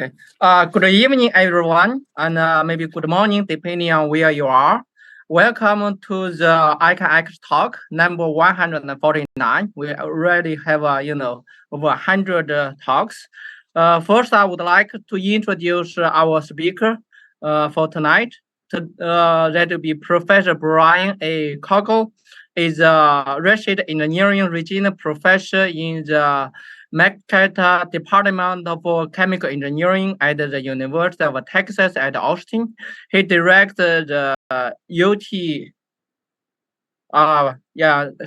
Okay. Good evening, everyone, and maybe good morning, depending on where you are. Welcome to the iCANX talk number 149. We already have, over 100 talks. First, I would like to introduce our speaker for tonight. That will be Professor Brian A. Korgel, is a research engineering regional professor in the McCarter Department of Chemical Engineering at the University of Texas at Austin. He directed the UT.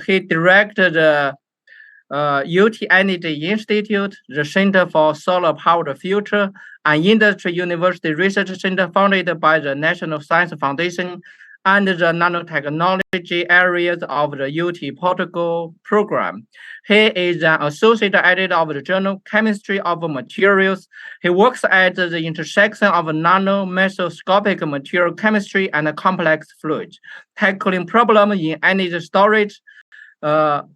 He directed the UT Energy Institute, the Center for Solar Powered Future, an industry university research center founded by the National Science Foundation and the nanotechnology areas of the UT Portugal program. He is an associate editor of the journal Chemistry of Materials. He works at the intersection of nanomesoscopic material chemistry and complex fluids, tackling problems in energy storage,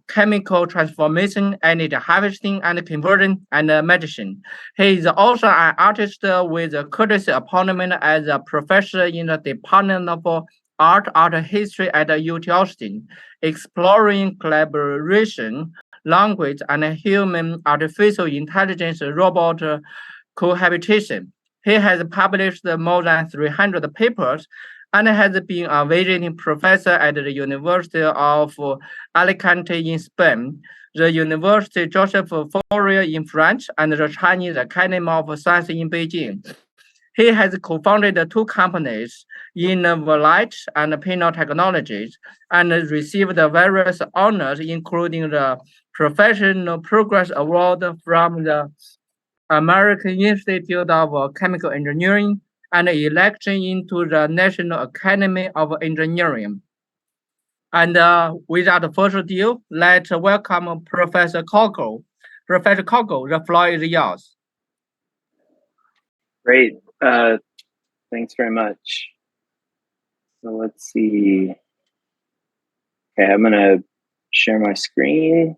chemical transformation, energy harvesting and conversion, and medicine. He is also an artist with a courtesy appointment as a professor in the Department of Art History at UT Austin, exploring collaboration, language, and human artificial intelligence robot cohabitation. He has published more than 300 papers and has been a visiting professor at the University of Alicante in Spain, the University Joseph Fourier in France, and the Chinese Academy of Science in Beijing. He has co-founded two companies, Innovalight and Pinot Technologies, and received various honors, including the Professional Progress Award from the American Institute of Chemical Engineering, and election into the National Academy of Engineering. And without further ado, let's welcome Professor Korgel. Professor Korgel, the floor is yours. Great. Thanks very much. So let's see. Okay, I'm going to share my screen.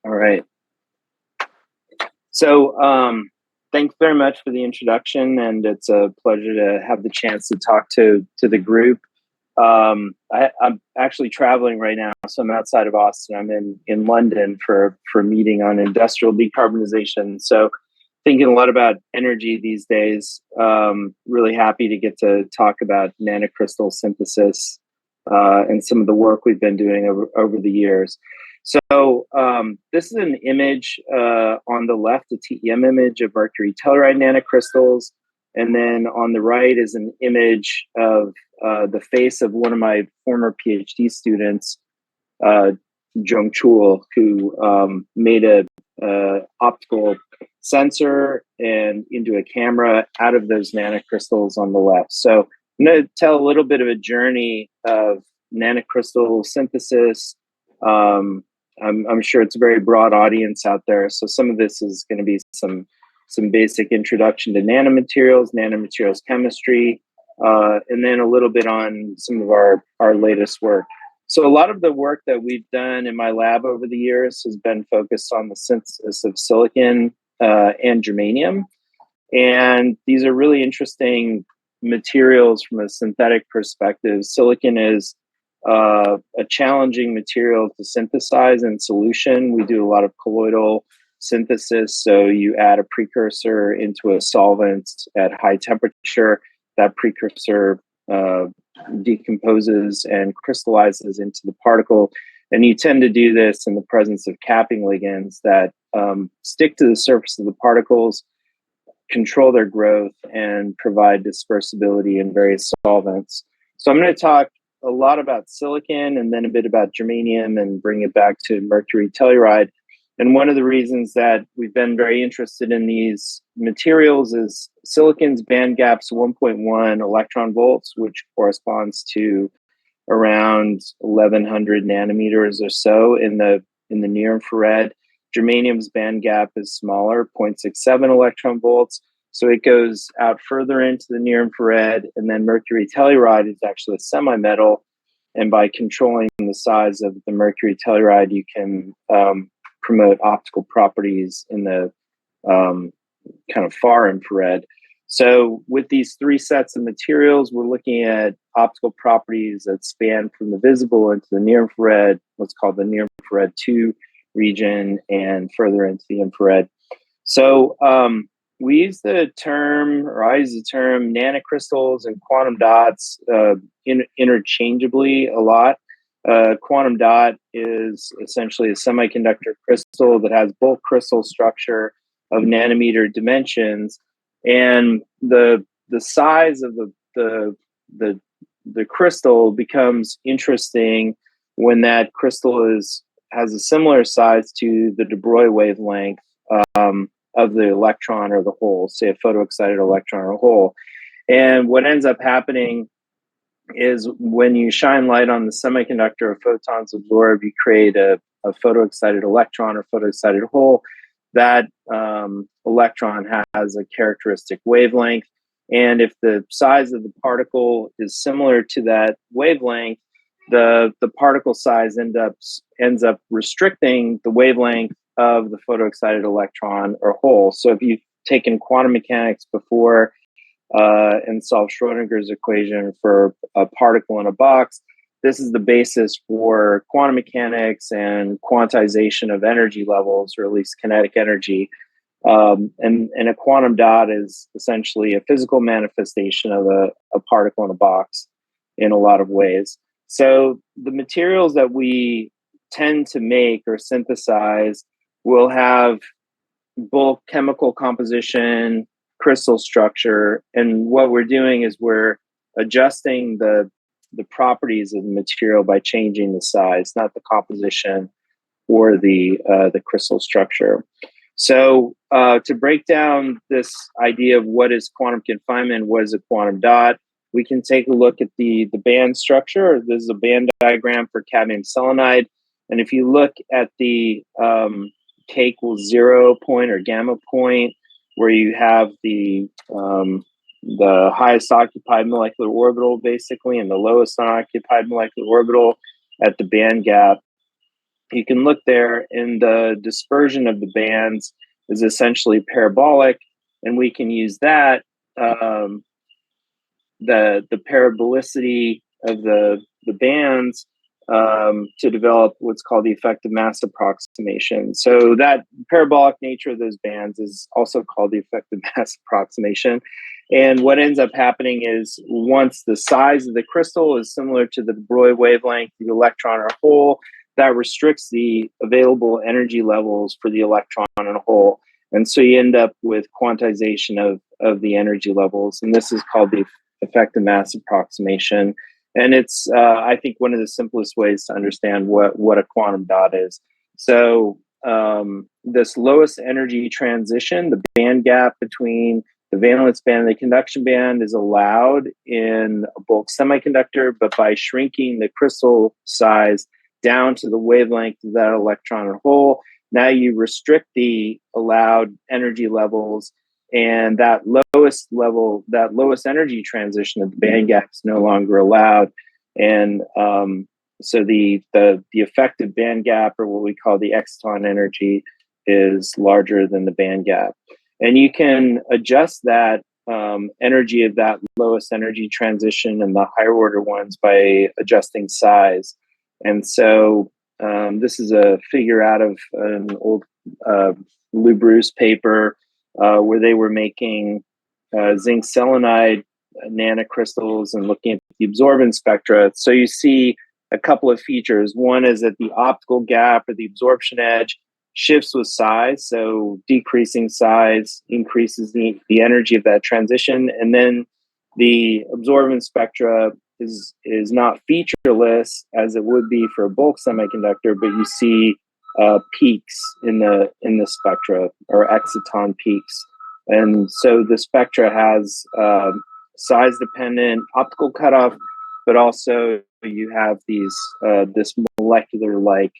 All right. So thanks very much for the introduction, and it's a pleasure to have the chance to talk to the group. I'm actually traveling right now, so I'm outside of Austin. I'm in London for a meeting on industrial decarbonization. So thinking a lot about energy these days. Really happy to get to talk about nanocrystal synthesis and some of the work we've been doing over the years. So this is an image on the left, a TEM image of mercury telluride nanocrystals. And then on the right is an image of the face of one of my former PhD students, Jung Chul, who made a optical sensor and into a camera out of those nanocrystals on the left. So I'm going to tell a little bit of a journey of nanocrystal synthesis. I'm sure it's a very broad audience out there. So some of this is going to be some basic introduction to nanomaterials chemistry, and then a little bit on some of our latest work. So a lot of the work that we've done in my lab over the years has been focused on the synthesis of silicon and germanium. And these are really interesting materials from a synthetic perspective. Silicon is a challenging material to synthesize in solution. We do a lot of colloidal synthesis. So you add a precursor into a solvent at high temperature. That precursor decomposes and crystallizes into the particle. And you tend to do this in the presence of capping ligands that stick to the surface of the particles, control their growth, and provide dispersibility in various solvents. So I'm going to talk a lot about silicon and then a bit about germanium and bring it back to mercury telluride. And one of the reasons that we've been very interested in these materials is silicon's band gap's 1.1 electron volts, which corresponds to around 1100 nanometers or so in the near infrared. Germanium's band gap is smaller, 0.67 electron volts. So it goes out further into the near infrared, and then mercury telluride is actually a semi-metal. And by controlling the size of the mercury telluride, you can promote optical properties in the kind of far infrared. So with these three sets of materials, we're looking at optical properties that span from the visible into the near infrared, what's called the near infrared 2 region, and further into the infrared. So we use the term, or I use the term, nanocrystals and quantum dots interchangeably a lot. Quantum dot is essentially a semiconductor crystal that has bulk crystal structure of nanometer dimensions, and the size of the crystal becomes interesting when that crystal has a similar size to the de Broglie wavelength of the electron or the hole, say a photoexcited electron or hole. And what ends up happening is when you shine light on the semiconductor or photons absorb, you create a photoexcited electron or photoexcited hole. That electron has a characteristic wavelength. And if the size of the particle is similar to that wavelength, the particle size ends up restricting the wavelength of the photoexcited electron or hole. So if you've taken quantum mechanics before and solved Schrodinger's equation for a particle in a box, this is the basis for quantum mechanics and quantization of energy levels, or at least kinetic energy. And a quantum dot is essentially a physical manifestation of a particle in a box in a lot of ways. So the materials that we tend to make or synthesize will have both chemical composition, crystal structure, and what we're doing is we're adjusting the properties of the material by changing the size, not the composition or the crystal structure. So to break down this idea of what is quantum confinement, what is a quantum dot, we can take a look at the band structure. This is a band diagram for cadmium selenide. And if you look at the K equals 0 point or gamma point, where you have the highest occupied molecular orbital, basically, and the lowest unoccupied molecular orbital at the band gap, you can look there, and the dispersion of the bands is essentially parabolic, and we can use that, the parabolicity of the bands, to develop what's called the effective mass approximation. So that parabolic nature of those bands is also called the effective mass approximation. And what ends up happening is once the size of the crystal is similar to the de Broglie wavelength, the electron or hole, that restricts the available energy levels for the electron and a hole. And so you end up with quantization of the energy levels. And this is called the effective mass approximation. And it's, I think, one of the simplest ways to understand what a quantum dot is. So this lowest energy transition, the band gap between the valence band and the conduction band, is allowed in a bulk semiconductor, but by shrinking the crystal size down to the wavelength of that electron or hole, now you restrict the allowed energy levels, and that lowest level, that lowest energy transition of the band gap is no longer allowed. And so the effective band gap, or what we call the exciton energy, is larger than the band gap. And you can adjust that energy of that lowest energy transition and the higher order ones by adjusting size. And so this is a figure out of an old Lou Bruce paper where they were making zinc selenide nanocrystals and looking at the absorbance spectra. So you see a couple of features. One is that the optical gap or the absorption edge shifts with size. So decreasing size increases the energy of that transition. And then the absorbance spectra is not featureless as it would be for a bulk semiconductor, but you see peaks in the spectra, or exciton peaks. And so the spectra has size-dependent optical cutoff, but also you have these this molecular-like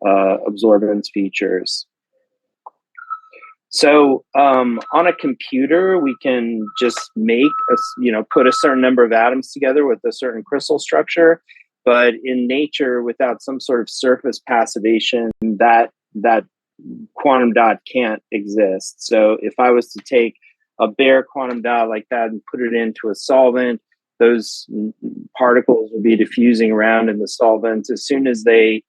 absorbance features. So on a computer, we can just put a certain number of atoms together with a certain crystal structure. But in nature, without some sort of surface passivation, that quantum dot can't exist. So if I was to take a bare quantum dot like that and put it into a solvent, those particles will be diffusing around in the solvent. As soon as they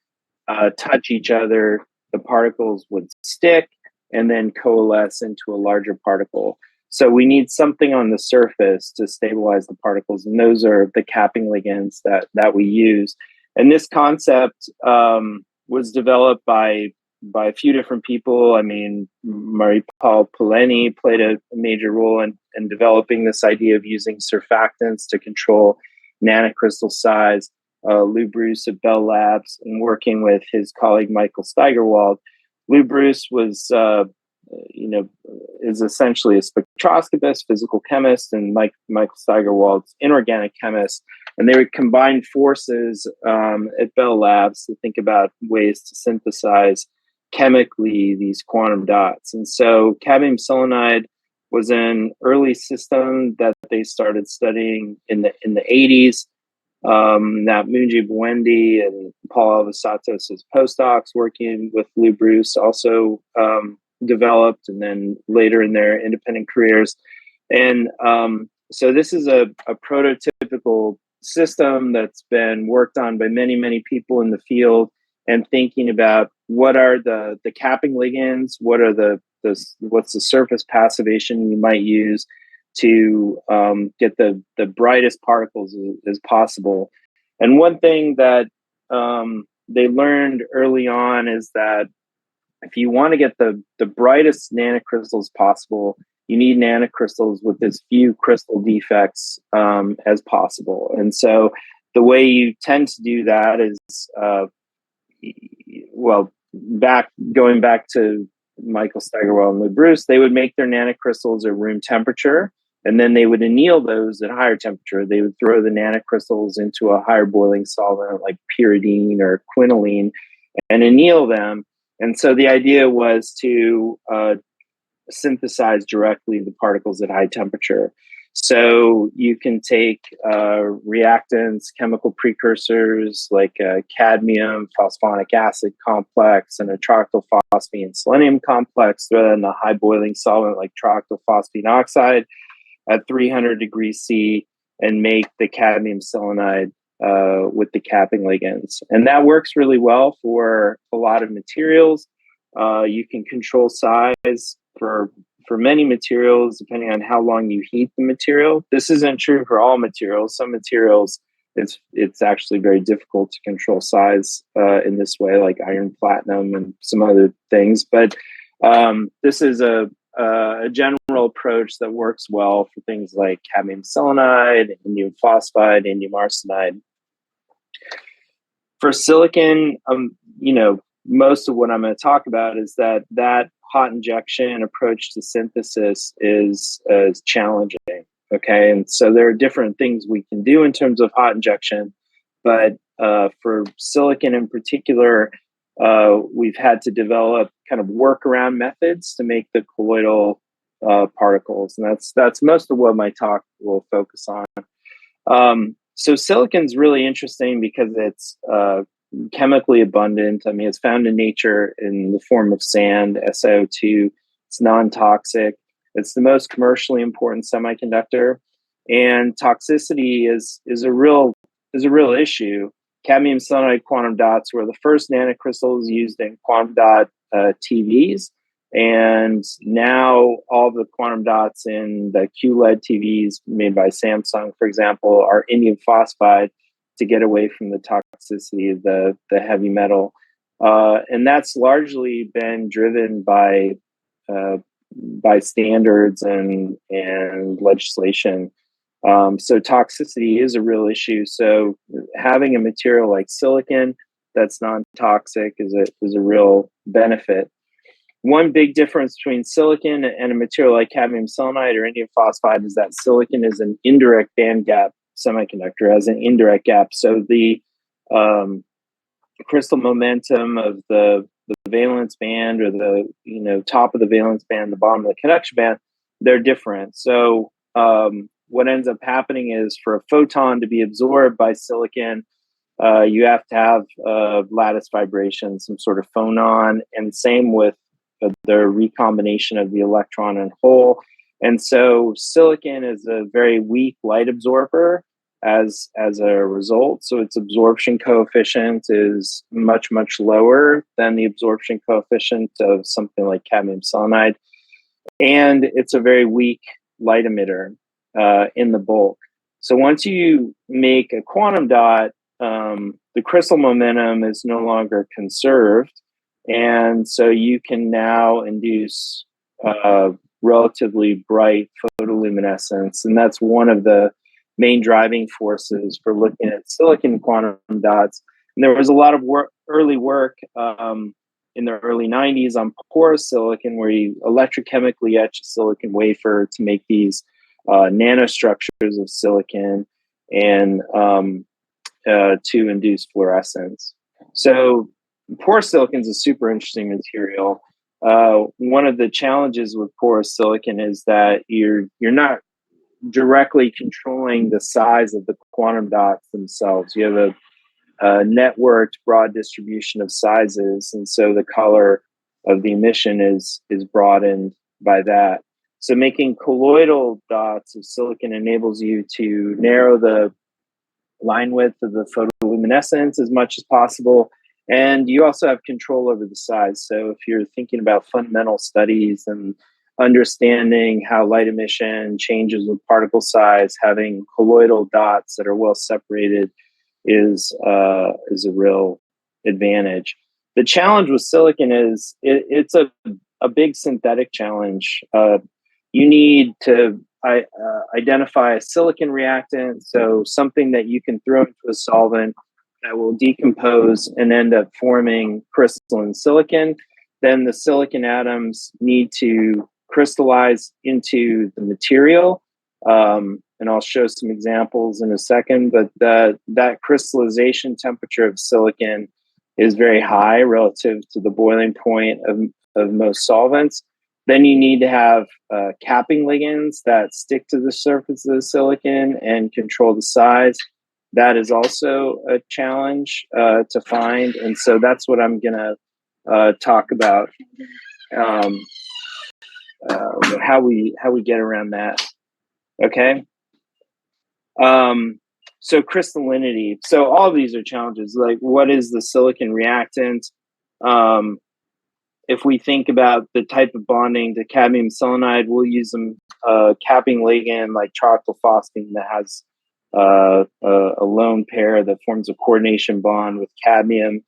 touch each other, the particles would stick and then coalesce into a larger particle. So we need something on the surface to stabilize the particles, and those are the capping ligands that we use. And this concept was developed by a few different people. I mean, Marie-Paul Pouleni played a major role in developing this idea of using surfactants to control nanocrystal size. Lou Bruce at Bell Labs, and working with his colleague Michael Steigerwald. Lou Bruce was, is essentially a spectroscopist, physical chemist, and Michael Steigerwald's inorganic chemist. And they would combine forces at Bell Labs to think about ways to synthesize chemically these quantum dots. And so cadmium selenide was an early system that they started studying in the 80s. That Munji Buendi and Paul Alvasatos as postdocs working with Lou Bruce also developed, and then later in their independent careers. And so this is a prototypical system that's been worked on by many, many people in the field, and thinking about what are the capping ligands, what's the surface passivation you might use to get the brightest particles as possible. And one thing that they learned early on is that if you want to get the brightest nanocrystals possible, you need nanocrystals with as few crystal defects as possible. And so the way you tend to do that is, going back to Michael Steigerwald and Lou Bruce, they would make their nanocrystals at room temperature, and then they would anneal those at higher temperature. They would throw the nanocrystals into a higher boiling solvent like pyridine or quinoline and anneal them. And so the idea was to synthesize directly the particles at high temperature. So you can take reactants, chemical precursors like cadmium, phosphonic acid complex, and a troctylphosphine selenium complex, throw that in a high boiling solvent like troctylphosphine oxide at 300 degrees C, and make the cadmium selenide with the capping ligands. And that works really well for a lot of materials. You can control size for many materials, depending on how long you heat the material. This isn't true for all materials. Some materials, it's actually very difficult to control size in this way, like iron, platinum, and some other things. But this is a general approach that works well for things like cadmium selenide, indium phosphide, indium arsenide. For silicon, most of what I'm going to talk about is that hot injection approach to synthesis is challenging. Okay, and so there are different things we can do in terms of hot injection, but for silicon in particular, we've had to develop kind of workaround methods to make the colloidal particles, and that's most of what my talk will focus on. So silicon's really interesting because it's chemically abundant. I mean, it's found in nature in the form of sand, SiO2. It's non-toxic. It's the most commercially important semiconductor, and toxicity is a real issue. Cadmium selenide quantum dots were the first nanocrystals used in quantum dot TVs, and now all the quantum dots in the QLED TVs made by Samsung, for example, are indium phosphide to get away from the toxicity of the heavy metal. And that's largely been driven by standards and legislation. So toxicity is a real issue. So having a material like silicon that's non-toxic is a real benefit. One big difference between silicon and a material like cadmium selenide or indium phosphide is that silicon is an indirect band gap semiconductor, has an indirect gap. So the crystal momentum of the valence band or the top of the valence band, the bottom of the conduction band, they're different. So what ends up happening is for a photon to be absorbed by silicon, you have to have lattice vibration, some sort of phonon, and same with the recombination of the electron and hole. And so silicon is a very weak light absorber as a result. So its absorption coefficient is much, much lower than the absorption coefficient of something like cadmium selenide. And it's a very weak light emitter in the bulk. So once you make a quantum dot, the crystal momentum is no longer conserved. And so you can now induce relatively bright photoluminescence. And that's one of the main driving forces for looking at silicon quantum dots. And there was a lot of early work in the early 90s on porous silicon, where you electrochemically etch a silicon wafer to make these nanostructures of silicon and to induce fluorescence. So porous silicon is a super interesting material. One of the challenges with porous silicon is that you're not directly controlling the size of the quantum dots themselves. You have a networked broad distribution of sizes, and so the color of the emission is broadened by that. So making colloidal dots of silicon enables you to narrow the line width of the photoluminescence as much as possible. And you also have control over the size. So if you're thinking about fundamental studies and understanding how light emission changes with particle size, having colloidal dots that are well separated is a real advantage. The challenge with silicon is it's a big synthetic challenge. You need to identify a silicon reactant, so something that you can throw into a solvent that will decompose and end up forming crystalline silicon. Then the silicon atoms need to crystallize into the material. And I'll show some examples in a second, but that crystallization temperature of silicon is very high relative to the boiling point of most solvents. Then you need to have capping ligands that stick to the surface of the silicon and control the size. That is also a challenge to find. And so that's what I'm going to talk about, how we get around that. Okay. So crystallinity. So all of these are challenges. Like, what is the silicon reactant? If we think about the type of bonding to cadmium selenide, we'll use some capping ligand like charcoalphosphine that has a lone pair that forms a coordination bond with cadmium.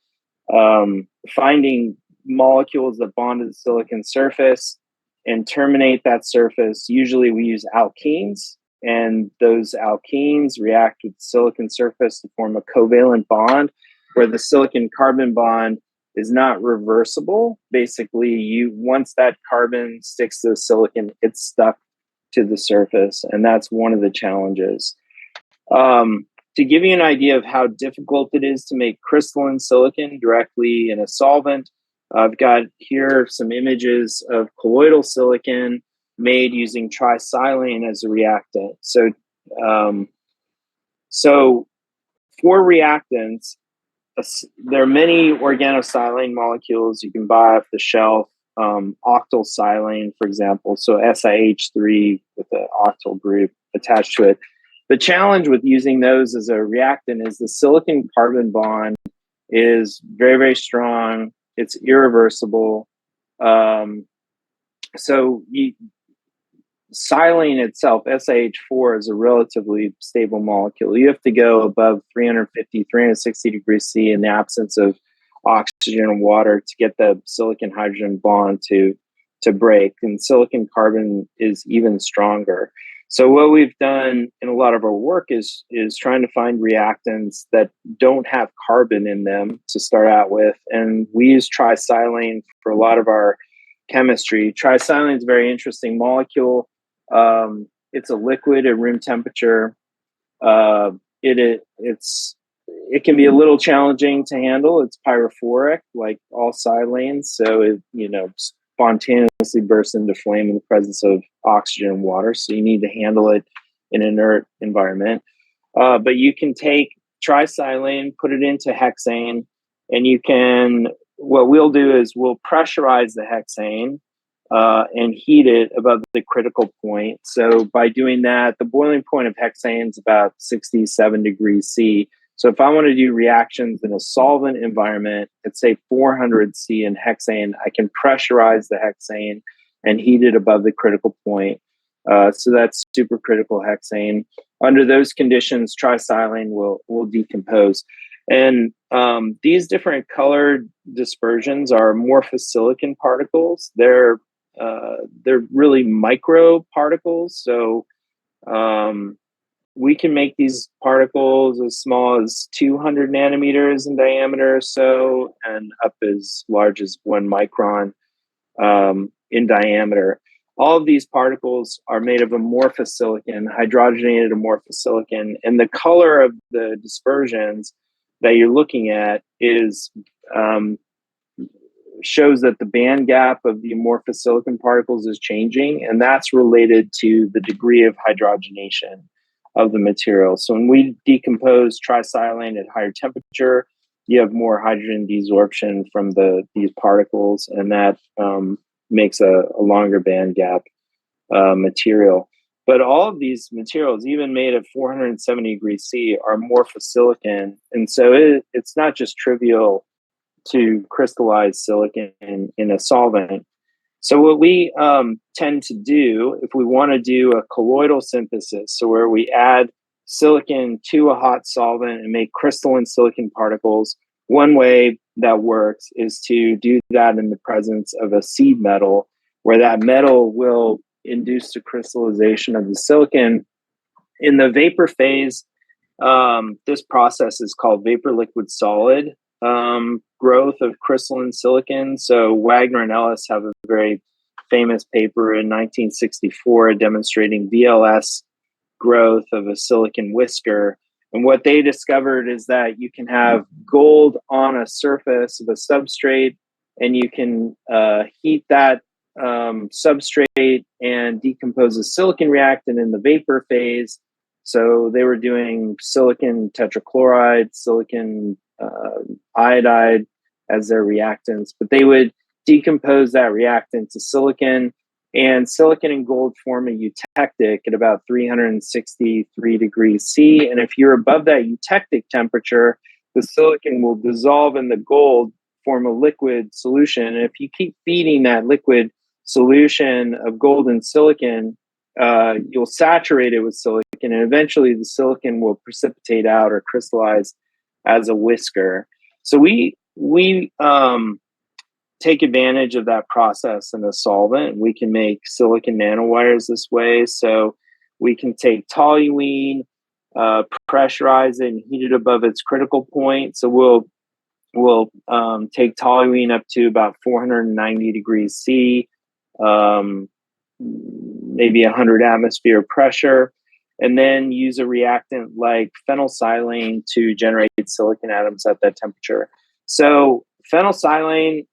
Finding molecules that bond to the silicon surface and terminate that surface. Usually we use alkenes, and those alkenes react with the silicon surface to form a covalent bond where the silicon carbon bond is not reversible. Basically, once that carbon sticks to the silicon, it's stuck to the surface, and that's one of the challenges. To give you an idea of how difficult it is to make crystalline silicon directly in a solvent, I've got here some images of colloidal silicon made using trisilane as a reactant. So for reactants, there are many organosilane molecules you can buy off the shelf. Octyl silane, for example, so SiH3 with an octyl group attached to it. The challenge with using those as a reactant is the silicon carbon bond is very, very strong. It's irreversible. Silane itself, SiH4, is a relatively stable molecule. You have to go above 350, 360 degrees C in the absence of oxygen and water to get the silicon hydrogen bond to break. And silicon carbon is even stronger. So what we've done in a lot of our work is trying to find reactants that don't have carbon in them to start out with. And we use trisilane for a lot of our chemistry. Trisilane is a very interesting molecule. It's a liquid at room temperature. It's it can be a little challenging to handle. It's pyrophoric, like all silanes, so it spontaneously bursts into flame in the presence of oxygen and water. So you need to handle it in an inert environment. But you can take trisilane, put it into hexane, and you can. What we'll do is we'll pressurize the hexane and heat it above the critical point. So by doing that, the boiling point of hexane is about 67 degrees C. So if I want to do reactions in a solvent environment at say 400 C in hexane, I can pressurize the hexane and heat it above the critical point. So that's supercritical hexane. Under those conditions, trisilane will decompose. And these different colored dispersions are amorphous silicon particles. They're really micro particles. So we can make these particles as small as 200 nanometers in diameter or so, and up as large as 1 micron in diameter. All of these particles are made of amorphous silicon, hydrogenated amorphous silicon, and the color of the dispersions that you're looking at is shows that the band gap of the amorphous silicon particles is changing, and that's related to the degree of hydrogenation of the material. So when we decompose trisilane at higher temperature, you have more hydrogen desorption from these particles, and that makes a longer band gap material. But all of these materials, even made at 470 degrees C, are amorphous silicon, and so it's not just trivial to crystallize silicon in a solvent. So what we tend to do, if we want to do a colloidal synthesis, so where we add silicon to a hot solvent and make crystalline silicon particles, one way that works is to do that in the presence of a seed metal, where that metal will induce the crystallization of the silicon. In the vapor phase, this process is called vapor liquid solid growth of crystalline silicon. So Wagner and Ellis have a very famous paper in 1964 demonstrating VLS growth of a silicon whisker. And what they discovered is that you can have gold on a surface of a substrate, and you can heat that substrate and decompose a silicon reactant in the vapor phase. So they were doing silicon tetrachloride, silicon iodide as their reactants, but they would decompose that reactant to silicon, and silicon and gold form a eutectic at about 363 degrees C. And if you're above that eutectic temperature, the silicon will dissolve in the gold, form a liquid solution. And if you keep feeding that liquid solution of gold and silicon, you'll saturate it with silicon, and eventually the silicon will precipitate out or crystallize as a whisker. So we take advantage of that process in a solvent. We can make silicon nanowires this way. So we can take toluene, pressurize it, and heat it above its critical point. So we'll take toluene up to about 490 degrees C, maybe 100 atmosphere pressure, and then use a reactant like phenylsilane to generate silicon atoms at that temperature. So phenylsilane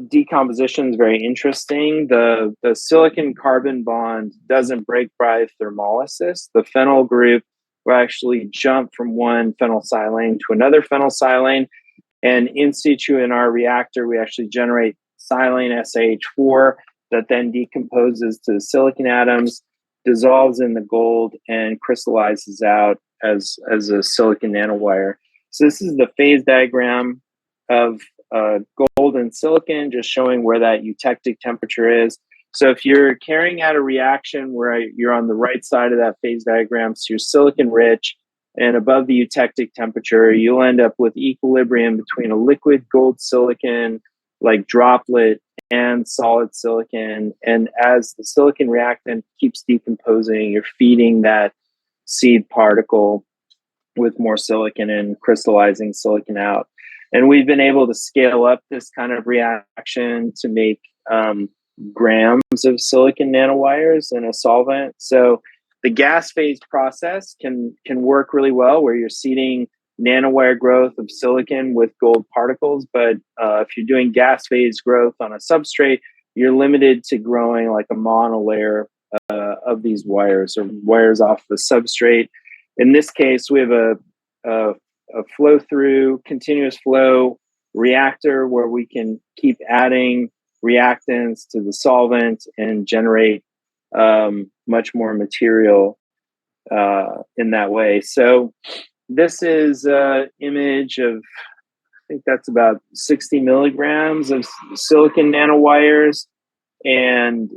decomposition is very interesting. The silicon carbon bond doesn't break by thermolysis. The phenyl group will actually jump from one phenylsilane to another phenylsilane, and in situ in our reactor, we actually generate silane SiH4 that then decomposes to silicon atoms, dissolves in the gold, and crystallizes out as a silicon nanowire. So this is the phase diagram of gold and silicon, just showing where that eutectic temperature is. So if you're carrying out a reaction where you're on the right side of that phase diagram, so you're silicon rich and above the eutectic temperature, you'll end up with equilibrium between a liquid gold silicon, like droplet, and solid silicon. And as the silicon reactant keeps decomposing, you're feeding that seed particle with more silicon and crystallizing silicon out. And we've been able to scale up this kind of reaction to make grams of silicon nanowires in a solvent. So the gas phase process can work really well, where you're seeding nanowire growth of silicon with gold particles. But if you're doing gas phase growth on a substrate, you're limited to growing like a monolayer of these wires, or wires off the substrate. In this case, we have a flow through continuous flow reactor where we can keep adding reactants to the solvent and generate much more material in that way. So this is an image of, I think that's about 60 milligrams of silicon nanowires, and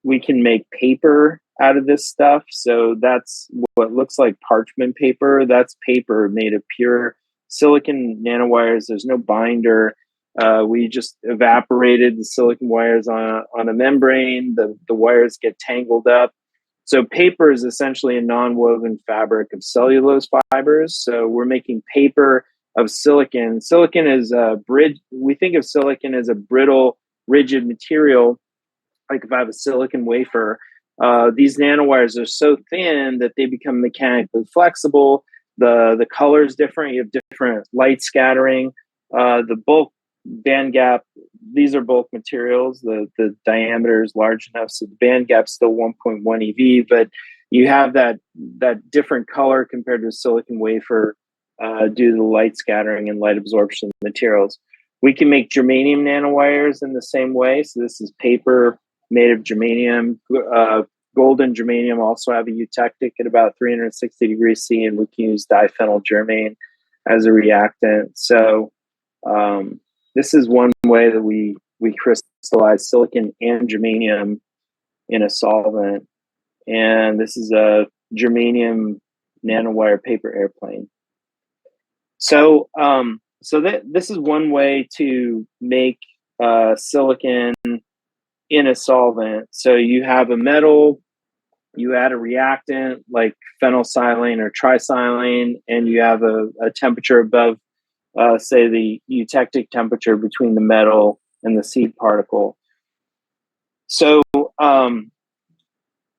we can make paper out of this stuff. So that's what looks like parchment paper. That's paper made of pure silicon nanowires. There's no binder. We just evaporated the silicon wires on a membrane. The wires get tangled up. So paper is essentially a non-woven fabric of cellulose fibers. So we're making paper of silicon. Silicon is a bridge. We think of silicon as a brittle, rigid material. Like if I have a silicon wafer, these nanowires are so thin that they become mechanically flexible. The color is different. You have different light scattering. The bulk band gap, these are bulk materials. The diameter is large enough, so the band gap's still 1.1 eV, but you have that different color compared to a silicon wafer due to the light scattering and light absorption of materials. We can make germanium nanowires in the same way. So this is paper made of germanium. Gold and germanium also have a eutectic at about 360 degrees C, and we can use diphenyl germane as a reactant. So this is one way that we crystallize silicon and germanium in a solvent. And this is a germanium nanowire paper airplane. So this is one way to make silicon in a solvent. So you have a metal, you add a reactant like phenylsilane or trisilane, and you have a temperature above, say, the eutectic temperature between the metal and the seed particle. So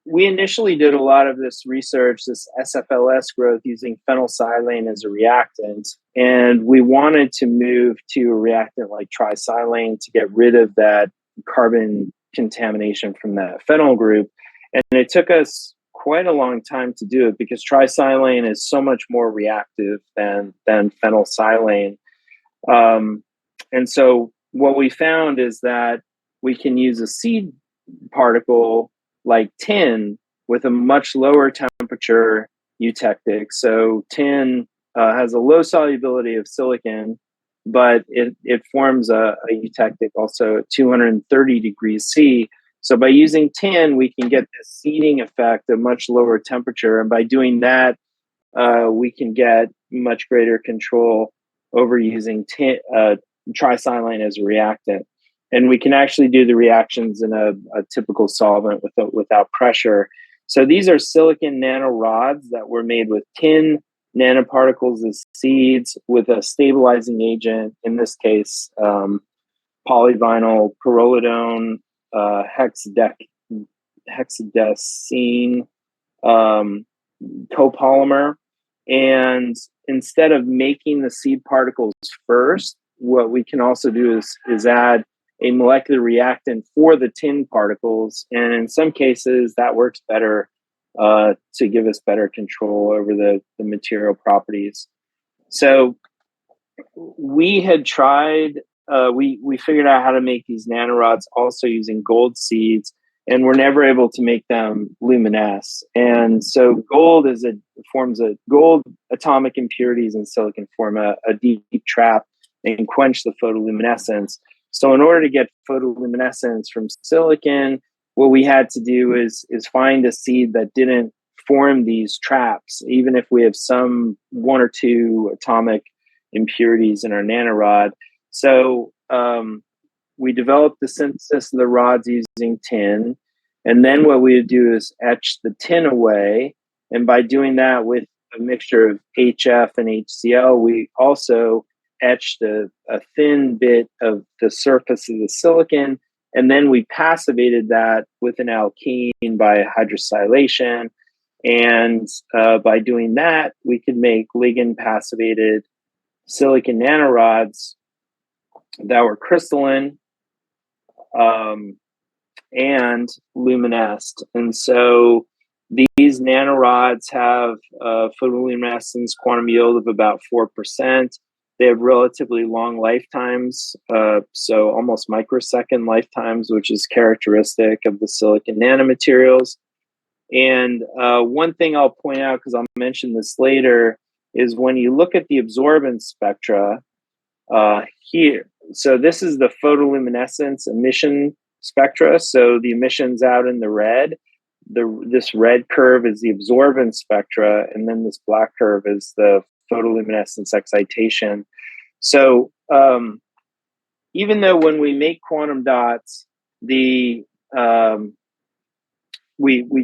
we initially did a lot of this research, this SFLS growth, using phenylsilane as a reactant. And we wanted to move to a reactant like trisilane to get rid of that carbon contamination from that phenyl group. And it took us quite a long time to do it because trisilane is so much more reactive than phenylsilane. And so what we found is that we can use a seed particle like tin with a much lower temperature eutectic. So tin has a low solubility of silicon, but it forms a eutectic also at 230 degrees C. So by using tin, we can get this seeding effect at much lower temperature. And by doing that, we can get much greater control over using trisilane as a reactant. And we can actually do the reactions in a typical solvent without pressure. So these are silicon nanorods that were made with tin nanoparticles as seeds with a stabilizing agent, in this case, polyvinyl pyrrolidone, hexadecene copolymer. And instead of making the seed particles first, what we can also do is add a molecular reactant for the tin particles. And in some cases, that works better to give us better control over the material properties. So we had tried, we figured out how to make these nanorods also using gold seeds, and we're never able to make them luminesce. And so gold gold atomic impurities in silicon form a deep trap and quench the photoluminescence. So in order to get photoluminescence from silicon, what we had to do is find a seed that didn't form these traps, even if we have some 1 or 2 atomic impurities in our nanorod. So we developed the synthesis of the rods using tin. And then what we would do is etch the tin away. And by doing that with a mixture of HF and HCl, we also etched a thin bit of the surface of the silicon, and then we passivated that with an alkene by hydrosylation. And by doing that, we could make ligand passivated silicon nanorods that were crystalline and luminesced. And so these nanorods have photoluminescence quantum yield of about 4%. They have relatively long lifetimes, so almost microsecond lifetimes, which is characteristic of the silicon nanomaterials. And one thing I'll point out, because I'll mention this later, is when you look at the absorbance spectra here. So this is the photoluminescence emission spectra. So the emissions out in the red. This red curve is the absorbance spectra, and then this black curve is the photoluminescence excitation. So even though when we make quantum dots, we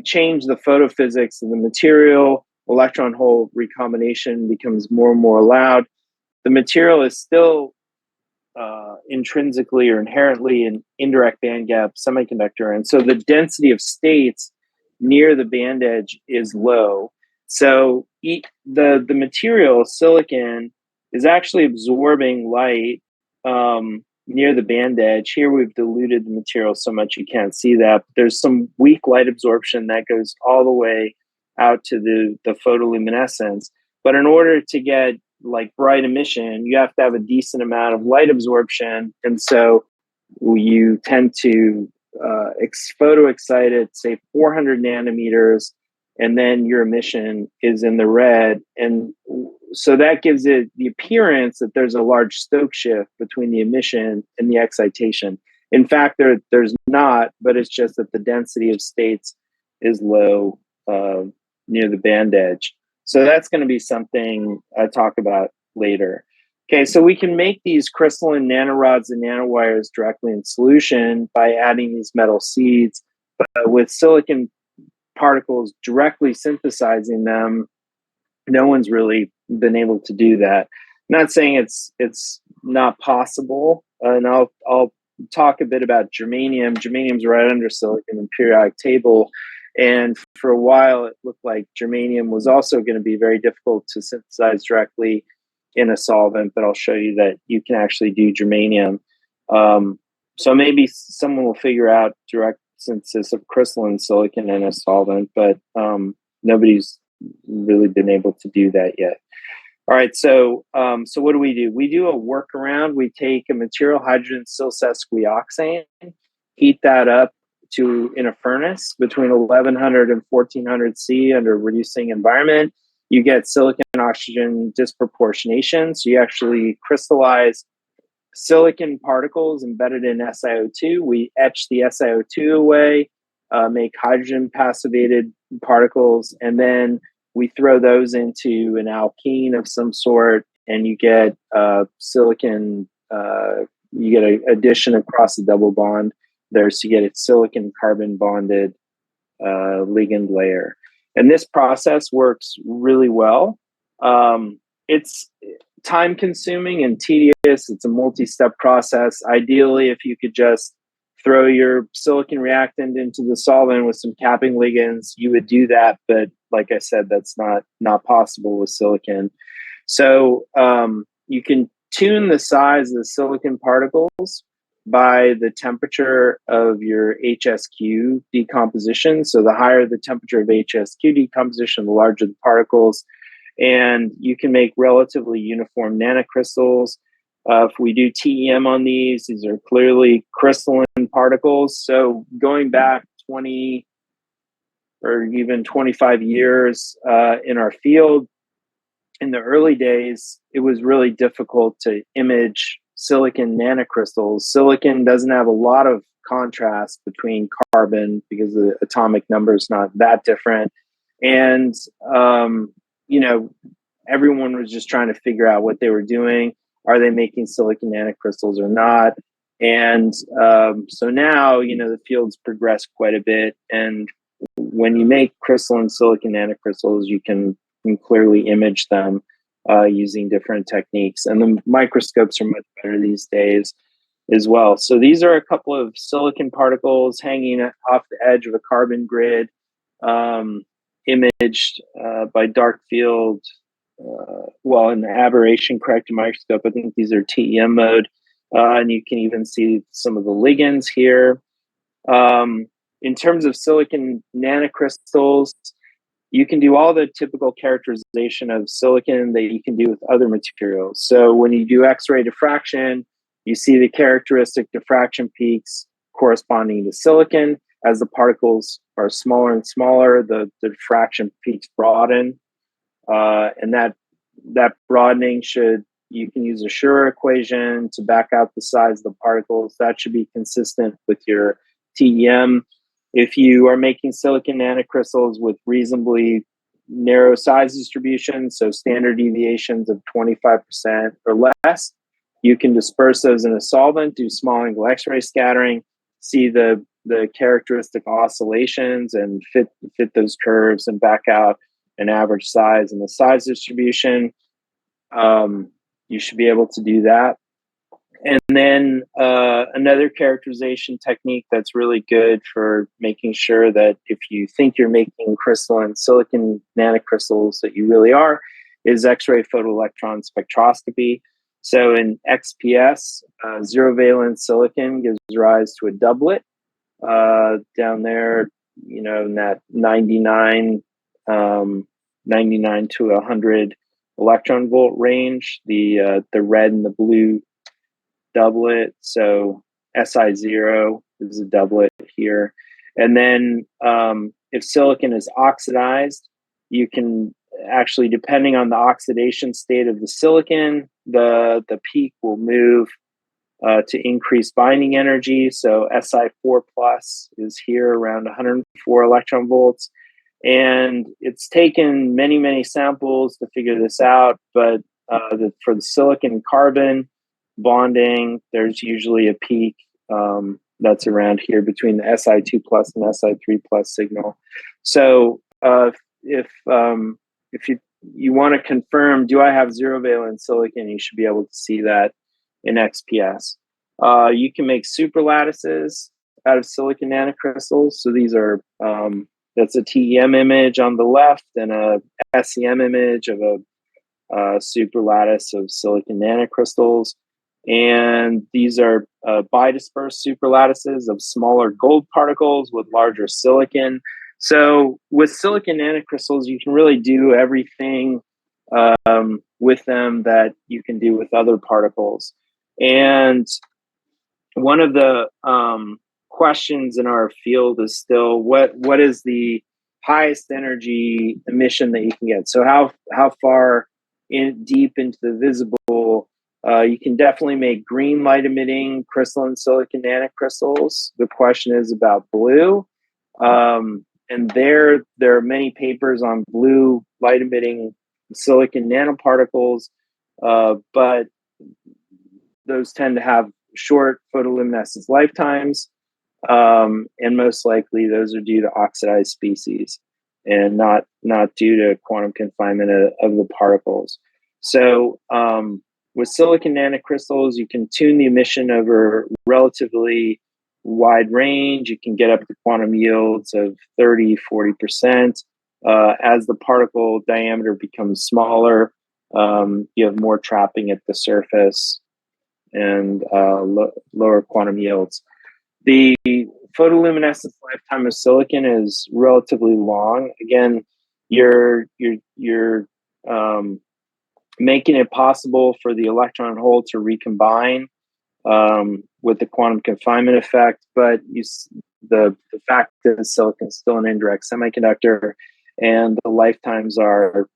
change the photophysics of the material, electron hole recombination becomes more and more allowed, the material is still intrinsically or inherently an indirect bandgap semiconductor. And so the density of states near the band edge is low. So the material, silicon, is actually absorbing light near the band edge. Here we've diluted the material so much you can't see that. But there's some weak light absorption that goes all the way out to the photoluminescence. But in order to get like bright emission, you have to have a decent amount of light absorption. And so you tend to photo excite at, say, 400 nanometers, and then your emission is in the red. And so that gives it the appearance that there's a large Stokes shift between the emission and the excitation. In fact, there's not, but it's just that the density of states is low near the band edge. So that's going to be something I talk about later. Okay, so we can make these crystalline nanorods and nanowires directly in solution by adding these metal seeds. But with silicon particles directly synthesizing them, no one's really been able to do that. I'm not saying it's not possible, and I'll talk a bit about germanium. Germanium's right under silicon in the periodic table. And for a while, it looked like germanium was also going to be very difficult to synthesize directly in a solvent, but I'll show you that you can actually do germanium. So maybe someone will figure out direct synthesis of crystalline silicon in a solvent, but nobody's really been able to do that yet. All right, so what do? We do a workaround. We take a material, hydrogen silsesquioxane, heat that up in a furnace between 1100 and 1400 C under a reducing environment. You get silicon oxygen disproportionation. So you actually crystallize silicon particles embedded in SiO2. We etch the SiO2 away, make hydrogen passivated particles, and then we throw those into an alkene of some sort, and you get silicon, you get an addition across the double bond there, so you get a silicon carbon bonded ligand layer. And this process works really well. It's time consuming and tedious. It's a multi-step process. Ideally, if you could just throw your silicon reactant into the solvent with some capping ligands, you would do that. But like I said, that's not possible with silicon. So you can tune the size of the silicon particles by the temperature of your HSQ decomposition. So the higher the temperature of HSQ decomposition, the larger the particles. And you can make relatively uniform nanocrystals. If we do TEM on these are clearly crystalline particles. So going back 20 or even 25 years in our field, in the early days, it was really difficult to image silicon nanocrystals. Silicon doesn't have a lot of contrast between carbon because the atomic number is not that different. And, everyone was just trying to figure out what they were doing. Are they making silicon nanocrystals or not? And so now, the field's progressed quite a bit. And when you make crystalline silicon nanocrystals, you can clearly image them using different techniques. And the microscopes are much better these days as well. So these are a couple of silicon particles hanging off the edge of a carbon grid. imaged by dark field, an aberration corrected microscope. I think these are TEM mode, and you can even see some of the ligands here. In terms of silicon nanocrystals, you can do all the typical characterization of silicon that you can do with other materials. So when you do X-ray diffraction, you see the characteristic diffraction peaks corresponding to silicon. As the particles are smaller and smaller, the diffraction peaks broaden. And that broadening you can use a Schur equation to back out the size of the particles. That should be consistent with your TEM. If you are making silicon nanocrystals with reasonably narrow size distribution, so standard deviations of 25% or less, you can disperse those in a solvent, do small angle X-ray scattering, see the characteristic oscillations and fit those curves and back out an average size and the size distribution. You should be able to do that. And then another characterization technique that's really good for making sure that if you think you're making crystalline silicon nanocrystals that you really are, is X-ray photoelectron spectroscopy. So in XPS, zero valence silicon gives rise to a doublet down there, in that 99 to 100 electron volt range. The red and the blue doublet. So Si0 is a doublet here. And then if silicon is oxidized, you can actually, depending on the oxidation state of the silicon, the peak will move to increase binding energy. So Si4 plus is here around 104 electron volts. And it's taken many, many samples to figure this out. But for the silicon carbon bonding, there's usually a peak that's around here between the Si2 plus and Si3 plus signal. So if you want to confirm, do I have zero valence silicon, you should be able to see that in XPS. You can make superlattices out of silicon nanocrystals. So these are, that's a TEM image on the left and a SEM image of a superlattice of silicon nanocrystals. And these are bidispersed superlattices of smaller gold particles with larger silicon. So with silicon nanocrystals, you can really do everything with them that you can do with other particles. And one of the questions in our field is still what is the highest energy emission that you can get? So how far deep into the visible? You can definitely make green light emitting crystalline silicon nanocrystals. The question is about blue. And there are many papers on blue light emitting silicon nanoparticles, but those tend to have short photoluminescence lifetimes. And most likely those are due to oxidized species and not due to quantum confinement of the particles. So with silicon nanocrystals, you can tune the emission over relatively wide range. You can get up to quantum yields of 30, 40%. As the particle diameter becomes smaller, you have more trapping at the surface and lower quantum yields. The photoluminescence lifetime of silicon is relatively long. Again, you're making it possible for the electron hole to recombine with the quantum confinement effect, but the fact that silicon is still an indirect semiconductor, and the lifetimes are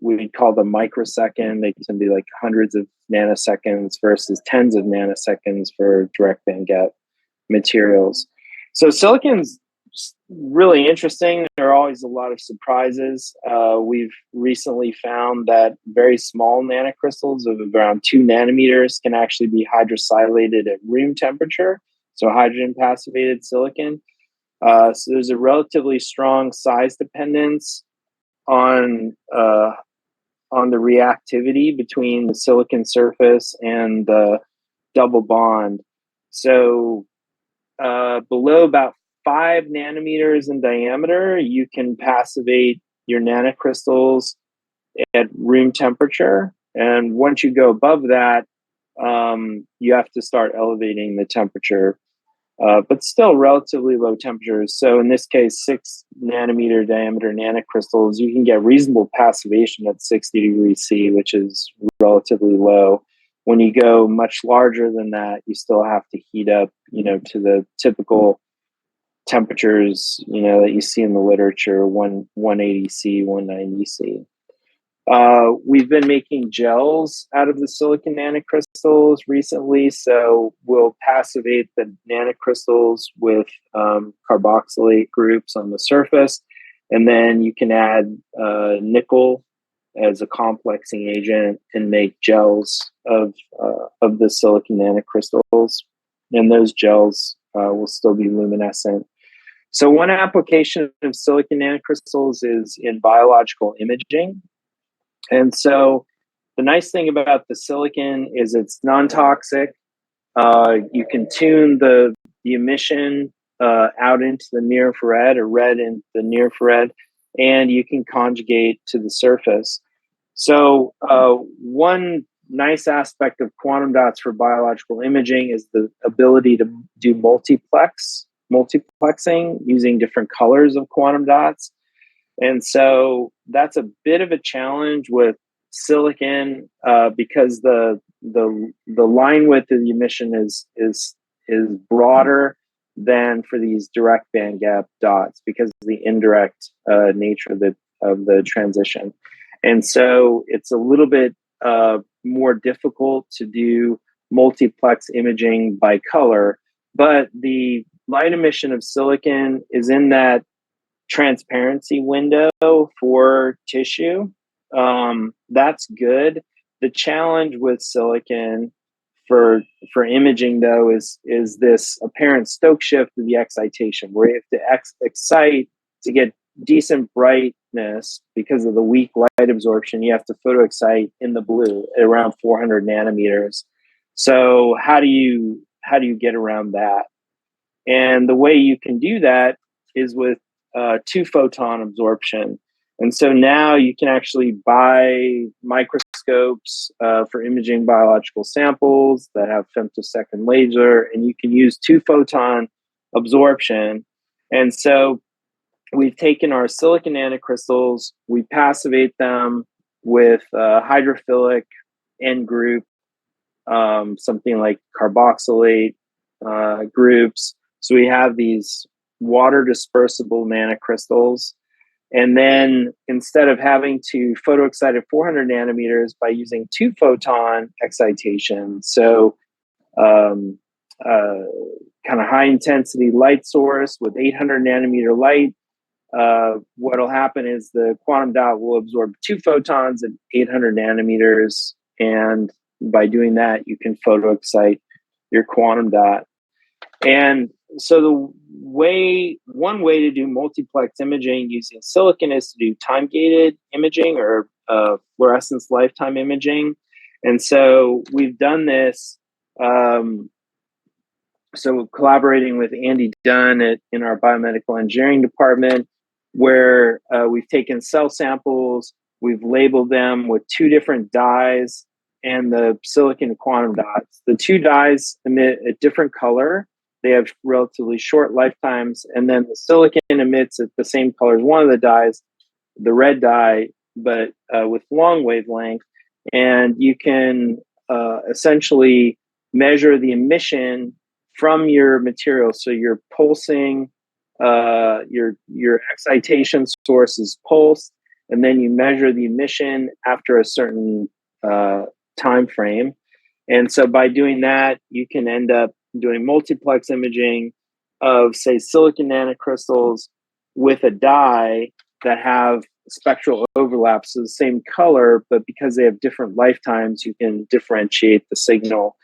we call them microsecond. They can be like hundreds of nanoseconds versus tens of nanoseconds for direct band gap materials. So silicon's really interesting. There are always a lot of surprises. We've recently found that very small nanocrystals of around 2 nanometers can actually be hydrosylated at room temperature, so hydrogen passivated silicon. So there's a relatively strong size dependence on the reactivity between the silicon surface and the double bond. So below about 5 nanometers in diameter, you can passivate your nanocrystals at room temperature. And once you go above that, you have to start elevating the temperature, but still relatively low temperatures. So in this case, 6 nanometer diameter nanocrystals, you can get reasonable passivation at 60 degrees C, which is relatively low. When you go much larger than that, you still have to heat up, to the typical temperatures, that you see in the literature, 180 C, 190 C. We've been making gels out of the silicon nanocrystals recently, so we'll passivate the nanocrystals with carboxylate groups on the surface, and then you can add nickel as a complexing agent and make gels of the silicon nanocrystals, and those gels will still be luminescent. So one application of silicon nanocrystals is in biological imaging. And so the nice thing about the silicon is it's non-toxic. You can tune the emission out into the near infrared or red in the near infrared, and you can conjugate to the surface. So one nice aspect of quantum dots for biological imaging is the ability to do multiplexing using different colors of quantum dots. And so that's a bit of a challenge with silicon because the line width of the emission is broader than for these direct band gap dots because of the indirect nature of the transition. And so it's a little bit more difficult to do multiplex imaging by color, but the light emission of silicon is in that transparency window for tissue. That's good. The challenge with silicon for imaging, though, is this apparent Stokes shift of the excitation, where you have to excite to get decent brightness because of the weak light absorption. You have to photoexcite in the blue at around 400 nanometers. So how do you get around that? And the way you can do that is with 2-photon absorption. And so now you can actually buy microscopes for imaging biological samples that have femtosecond laser, and you can use 2-photon absorption. And so we've taken our silicon nanocrystals, we passivate them with hydrophilic N group, something like carboxylate groups. So we have these water dispersible nanocrystals. And then instead of having to photoexcite at 400 nanometers by using 2-photon excitation, so kind of high intensity light source with 800 nanometer light, what'll happen is the quantum dot will absorb 2 photons at 800 nanometers. And by doing that, you can photoexcite your quantum dot. And so one way to do multiplex imaging using silicon is to do time-gated imaging or fluorescence lifetime imaging. And so we've done this. So collaborating with Andy Dunn in our biomedical engineering department, where we've taken cell samples, we've labeled them with 2 different dyes and the silicon quantum dots. The 2 dyes emit a different color. They have relatively short lifetimes, and then the silicon emits at the same color as one of the dyes, the red dye, but with long wavelength. And you can essentially measure the emission from your material. So you're pulsing, your excitation source is pulsed, and then you measure the emission after a certain time frame. And so by doing that, you can end up doing multiplex imaging of, say, silicon nanocrystals with a dye that have spectral overlaps, so the same color, but because they have different lifetimes, you can differentiate the signal.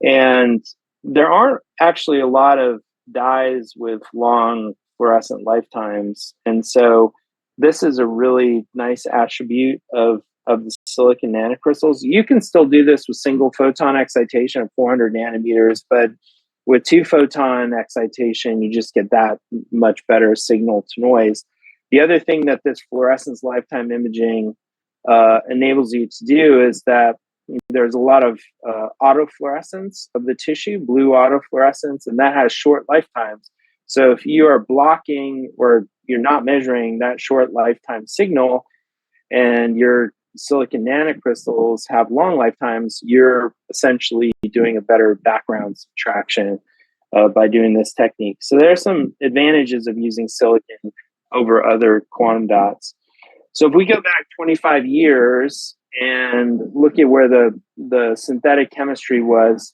And there aren't actually a lot of dyes with long fluorescent lifetimes. And so this is a really nice attribute of the silicon nanocrystals. You can still do this with single photon excitation at 400 nanometers, but with 2-photon excitation, you just get that much better signal to noise. The other thing that this fluorescence lifetime imaging enables you to do is that there's a lot of autofluorescence of the tissue, blue autofluorescence, and that has short lifetimes. So if you are blocking or you're not measuring that short lifetime signal and your silicon nanocrystals have long lifetimes, you're essentially doing a better background subtraction by doing this technique. So there are some advantages of using silicon over other quantum dots. So if we go back 25 years and look at where the synthetic chemistry was,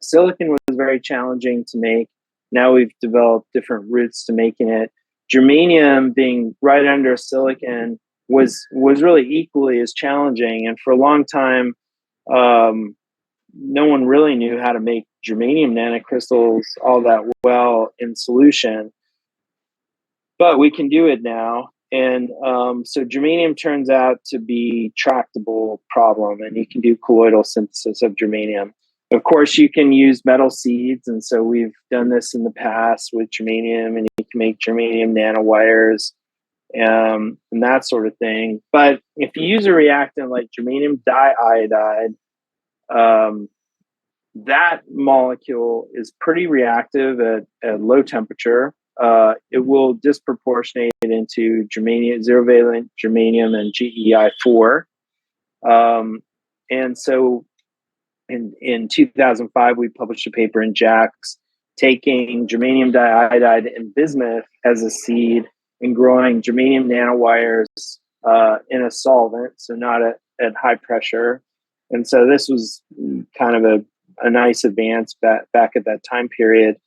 silicon was very challenging to make. Now we've developed different routes to making it. Germanium being right under silicon was really equally as challenging. And for a long time, no one really knew how to make germanium nanocrystals all that well in solution. But we can do it now. And so germanium turns out to be tractable problem, and you can do colloidal synthesis of germanium. Of course, you can use metal seeds, and so we've done this in the past with germanium, and you can make germanium nanowires and that sort of thing. But if you use a reactant like germanium diiodide, that molecule is pretty reactive at low temperature. It will disproportionate into germanium, zero valent germanium, and GEI4. And so in 2005, we published a paper in JACS taking germanium diiodide and bismuth as a seed and growing germanium nanowires in a solvent, so not at high pressure. And so this was kind of a nice advance back at that time period.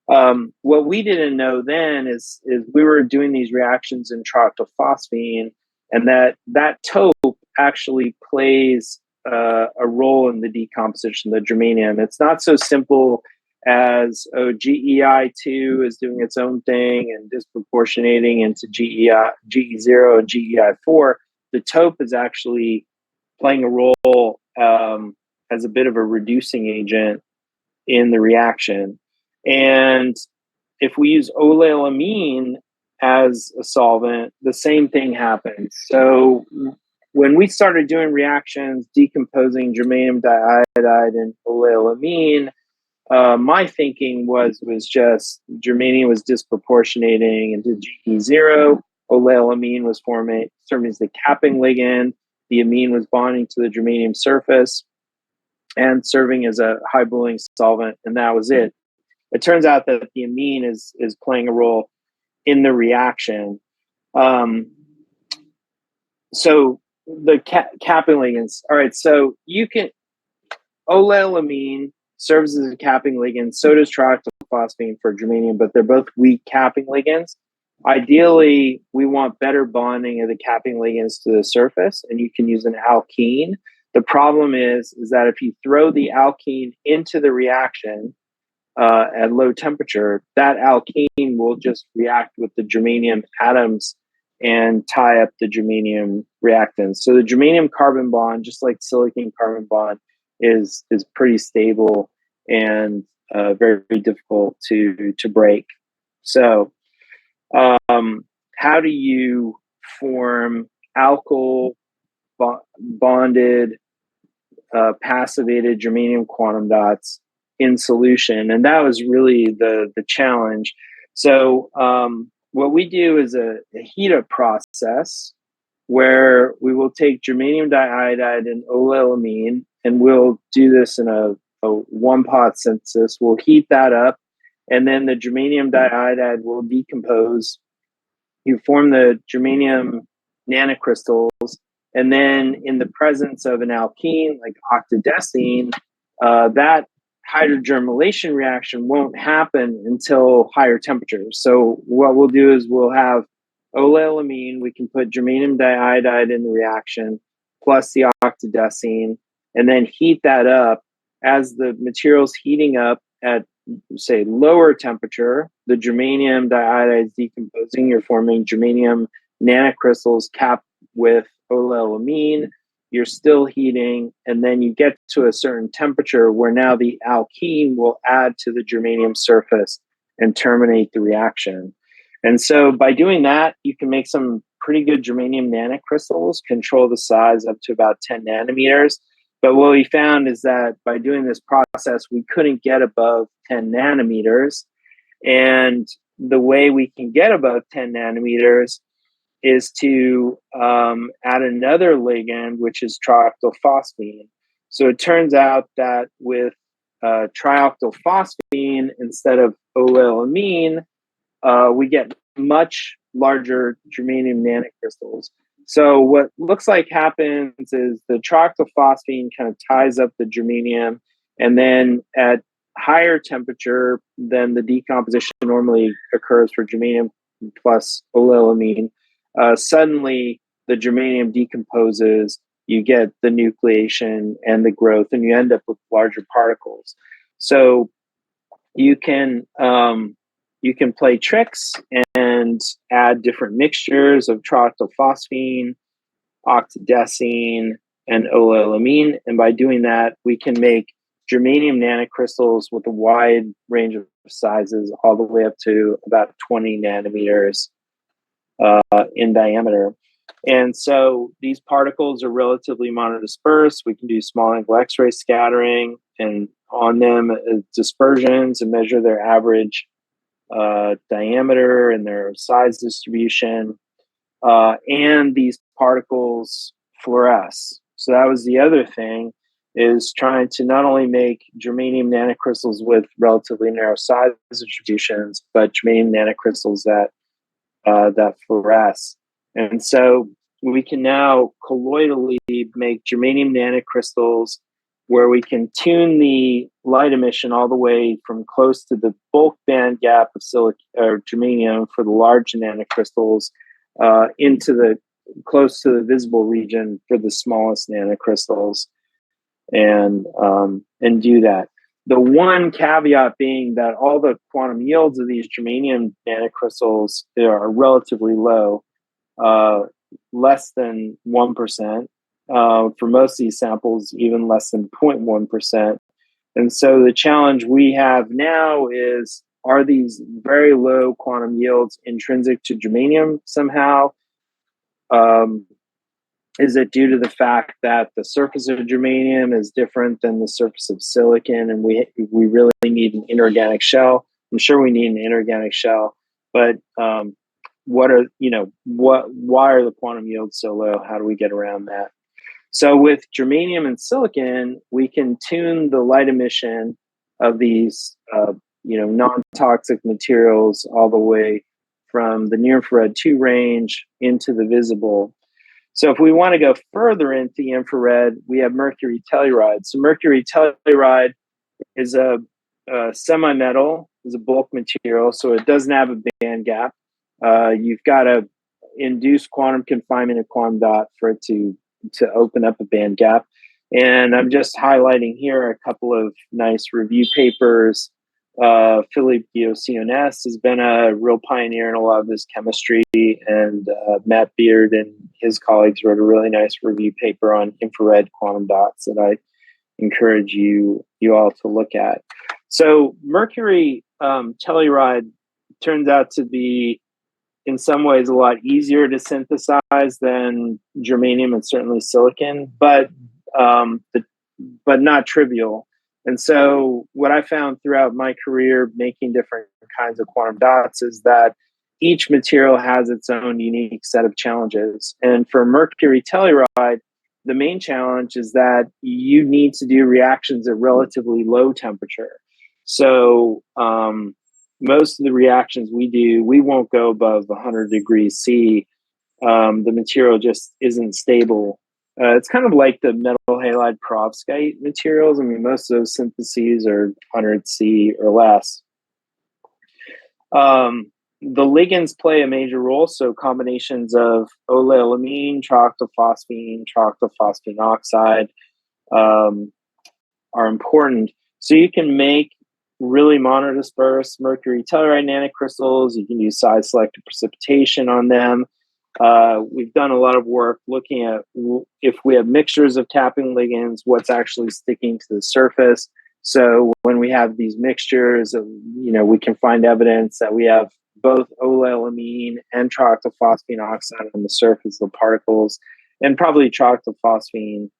What we didn't know then is we were doing these reactions in trioctylphosphine, and that tope actually plays a role in the decomposition of the germanium. It's not so simple as GEI2 is doing its own thing and disproportionating into GE0 and GEI4. The tope is actually playing a role as a bit of a reducing agent in the reaction. And if we use oleoamine as a solvent, the same thing happens. So when we started doing reactions, decomposing germanium diiodide and oleoamine, my thinking was just germanium was disproportionating into GE0. Oleoamine was serving as the capping ligand. The amine was bonding to the germanium surface and serving as a high boiling solvent, and that was it. It turns out that the amine is playing a role in the reaction. So the capping ligands. All right, so you can oleoamine serves as a capping ligand. So does trioctylphosphine for germanium, but they're both weak capping ligands. Ideally, we want better bonding of the capping ligands to the surface, and you can use an alkene. The problem is that if you throw the alkene into the reaction at low temperature, that alkene will just react with the germanium atoms and tie up the germanium reactants. So the germanium carbon bond, just like silicon carbon bond, is pretty stable and very, very difficult to break. So how do you form alkyl bonded passivated germanium quantum dots in solution? And that was really the challenge. So what we do is a heat-up process where we will take germanium diiodide and oleoamine, and we'll do this in a one-pot synthesis. We'll heat that up, and then the germanium diiodide will decompose. You form the germanium nanocrystals, and then in the presence of an alkene like octadecene, that hydrogermylation reaction won't happen until higher temperatures. So what we'll do is we'll have oleoamine, we can put germanium diiodide in the reaction, plus the octadecene, and then heat that up. As the material's heating up at, say, lower temperature, the germanium diiodide is decomposing. You're forming germanium nanocrystals capped with oleoamine. you're still heating, and then you get to a certain temperature where now the alkene will add to the germanium surface and terminate the reaction. And so by doing that, you can make some pretty good germanium nanocrystals, control the size up to about 10 nanometers. But what we found is that by doing this process, we couldn't get above 10 nanometers. And the way we can get above 10 nanometers is to add another ligand, which is trioctylphosphine. So it turns out that with trioctylphosphine instead of oleoamine, we get much larger germanium nanocrystals. So what looks like happens is the trioctylphosphine kind of ties up the germanium, and then at higher temperature than the decomposition normally occurs for germanium plus oleoamine, suddenly the germanium decomposes, you get the nucleation and the growth, and you end up with larger particles. So you can play tricks and add different mixtures of trioctylphosphine, octadecene, and oleoamine. And by doing that, we can make germanium nanocrystals with a wide range of sizes, all the way up to about 20 nanometers in diameter. And so these particles are relatively monodispersed. We can do small angle X-ray scattering and on them dispersions and measure their average diameter and their size distribution. And these particles fluoresce. So that was the other thing, is trying to not only make germanium nanocrystals with relatively narrow size distributions, but germanium nanocrystals that fluoresce. And so we can now colloidally make germanium nanocrystals where we can tune the light emission all the way from close to the bulk band gap of germanium for the large nanocrystals into the close to the visible region for the smallest nanocrystals, and do that. The one caveat being that all the quantum yields of these germanium nanocrystals are relatively low, less than 1%. For most of these samples, even less than 0.1%. And so the challenge we have now is, are these very low quantum yields intrinsic to germanium somehow? Is it due to the fact that the surface of germanium is different than the surface of silicon, and we really need an inorganic shell? I'm sure we need an inorganic shell, but why are the quantum yields so low? How do we get around that? So with germanium and silicon, we can tune the light emission of these non-toxic materials all the way from the near-infrared 2 range into the visible. So if we want to go further into the infrared, we have mercury telluride. So mercury telluride is a semi-metal, is a bulk material, so it doesn't have a band gap. You've got to induce quantum confinement of quantum dot for it to open up a band gap. And I'm just highlighting here a couple of nice review papers. Philippe Guillaume-Sionnes has been a real pioneer in a lot of this chemistry, and Matt Beard and his colleagues wrote a really nice review paper on infrared quantum dots that I encourage you all to look at. So mercury telluride turns out to be, in some ways, a lot easier to synthesize than germanium and certainly silicon, but not trivial. And so what I found throughout my career making different kinds of quantum dots is that each material has its own unique set of challenges. And for mercury telluride, the main challenge is that you need to do reactions at relatively low temperature. So most of the reactions we do, we won't go above 100 degrees C. The material just isn't stable. It's kind of like the metal halide perovskite materials. I mean, most of those syntheses are 100 C or less. The ligands play a major role. So combinations of oleoamine, trioctylphosphine, trioctylphosphine oxide are important. So you can make really monodispersed mercury telluride nanocrystals. You can use size selective precipitation on them. We've done a lot of work looking at if we have mixtures of capping ligands, what's actually sticking to the surface. So when we have these mixtures, we can find evidence that we have both oleoamine and troctylphosphine oxide on the surface of the particles, and probably troctylphosphine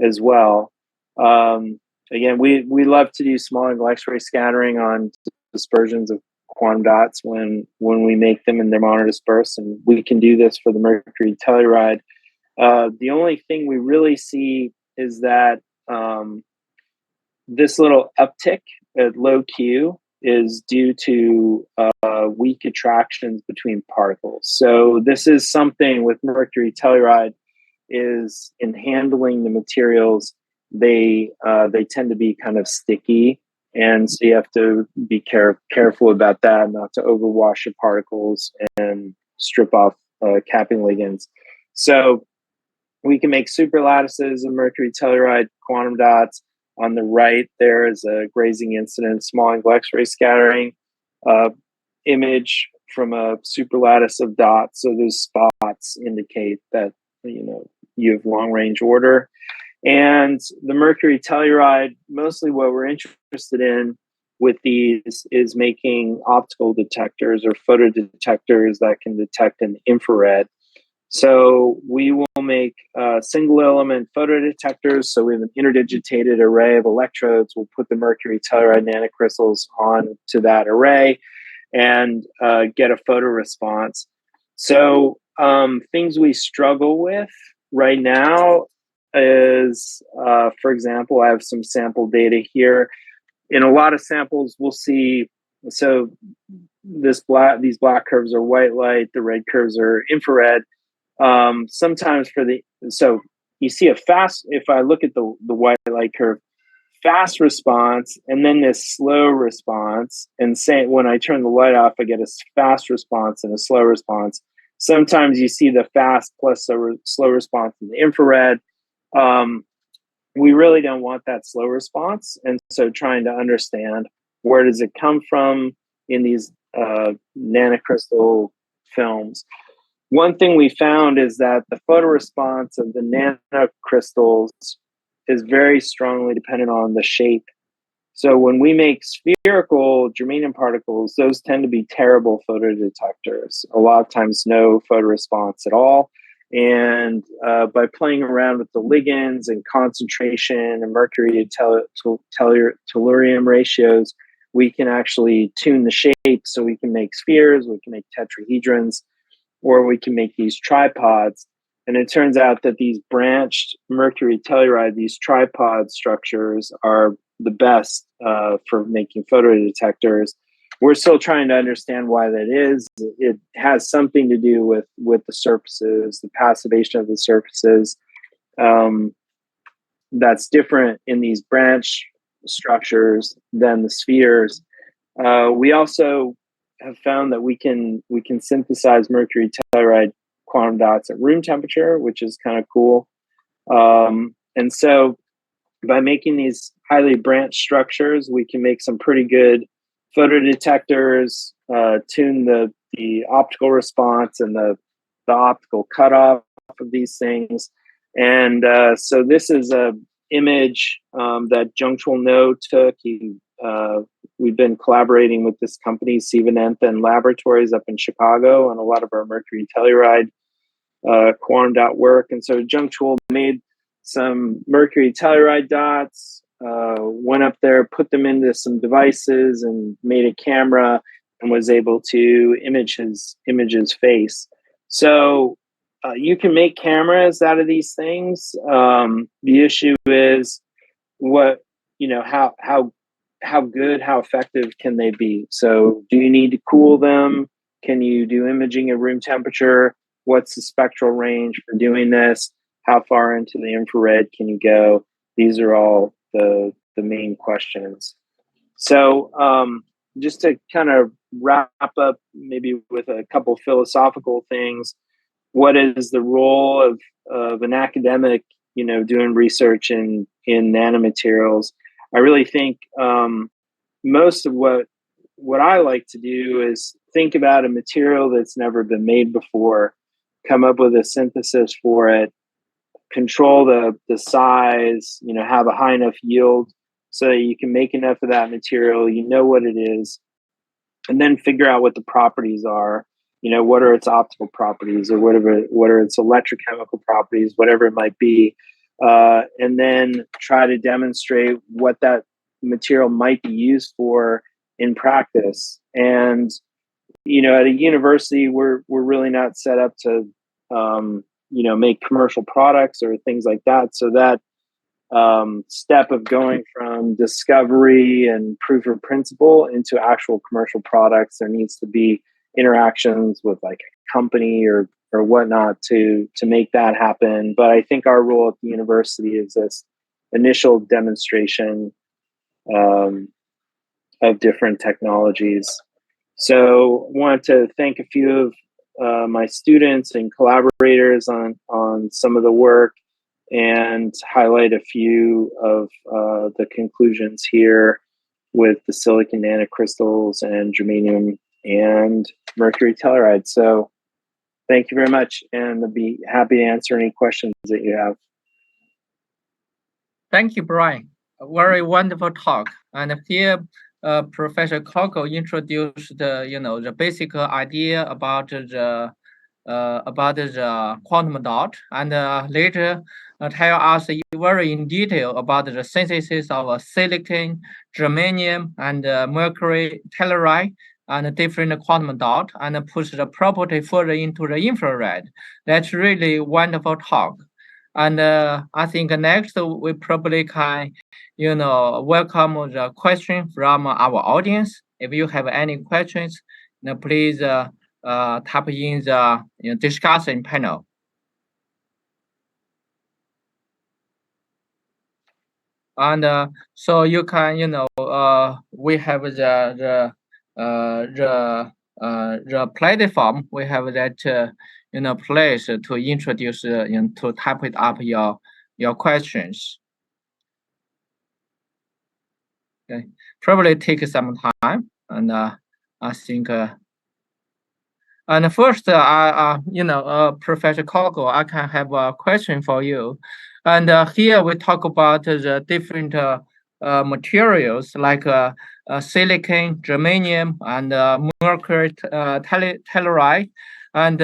as well. Again, we love to do small angle X-ray scattering on dispersions of quantum dots when we make them and they're monodispersed, and we can do this for the mercury telluride. The only thing we really see is that this little uptick at low Q is due to weak attractions between particles. So this is something with mercury telluride, is in handling the materials, they tend to be kind of sticky. And so you have to be careful about that, not to overwash your particles and strip off capping ligands. So we can make superlattices of mercury telluride quantum dots. On the right, there is a grazing incident, small angle X-ray scattering image from a superlattice of dots. So those spots indicate that you have long range order. And the mercury telluride, mostly what we're interested in with these is making optical detectors or photodetectors that can detect in infrared. So we will make single element photodetectors. So we have an interdigitated array of electrodes. We'll put the mercury telluride nanocrystals onto that array and get a photo response. So things we struggle with right now is, for example, I have some sample data here. In a lot of samples, we'll see, so these black curves are white light, the red curves are infrared. Sometimes so you see if I look at the white light curve, fast response, and then this slow response, and when I turn the light off, I get a fast response and a slow response. Sometimes you see the fast plus slow response in the infrared. We really don't want that slow response. And so trying to understand where does it come from in these nanocrystal films. One thing we found is that the photoresponse of the nanocrystals is very strongly dependent on the shape. So when we make spherical germanium particles, those tend to be terrible photodetectors. A lot of times no photoresponse at all. And by playing around with the ligands and concentration and mercury to tellurium ratios, we can actually tune the shape so we can make spheres, we can make tetrahedrons, or we can make these tripods. And it turns out that these branched mercury telluride, these tripod structures, are the best for making photodetectors. We're still trying to understand why that is. It has something to do with the surfaces, the passivation of the surfaces. That's different in these branch structures than the spheres. We also have found that we can synthesize mercury telluride quantum dots at room temperature, which is kind of cool. And so by making these highly branched structures, we can make some pretty good photodetectors, tune the optical response and the optical cutoff of these things. And so this is a image that Jungchul No took. We've been collaborating with this company, Sivananthan Laboratories up in Chicago, on a lot of our mercury telluride quantum dot work. And so Jungchul made some mercury telluride dots, went up there, put them into some devices, and made a camera, and was able to image his face. So you can make cameras out of these things. The issue is how good, how effective can they be? So do you need to cool them? Can you do imaging at room temperature? What's the spectral range for doing this? How far into the infrared can you go? These are all the main questions. So just to kind of wrap up maybe with a couple philosophical things, what is the role of an academic, doing research in nanomaterials? I really think most of what I like to do is think about a material that's never been made before. come up with a synthesis for it, control the size, have a high enough yield so that you can make enough of that material, what it is, and then figure out what the properties are, what are its optical properties or whatever, what are its electrochemical properties, whatever it might be, and then try to demonstrate what that material might be used for in practice. And at a university, we're really not set up to make commercial products or things like that. So that step of going from discovery and proof of principle into actual commercial products, there needs to be interactions with like a company or whatnot to make that happen. But I think our role at the university is this initial demonstration of different technologies. So I wanted to thank a few of my students and collaborators on some of the work and highlight a few of the conclusions here with the silicon nanocrystals and germanium and mercury telluride. So thank you very much, and I'll be happy to answer any questions that you have. Thank you, Brian. A very wonderful talk. And here, Professor Korgel introduced the basic idea about the quantum dot, and later tell us very in detail about the synthesis of silicon, germanium, and mercury telluride and different quantum dot, and push the property further into the infrared. That's really wonderful talk. And I think next we probably can, welcome the question from our audience. If you have any questions, please type in the discussion panel. And so you can, we have the platform. We have that place to introduce to type it up your questions. Okay, probably take some time, and I think. And first, Professor Korgel, I can have a question for you. And here we talk about the different materials like silicon, germanium, and mercury telluride. And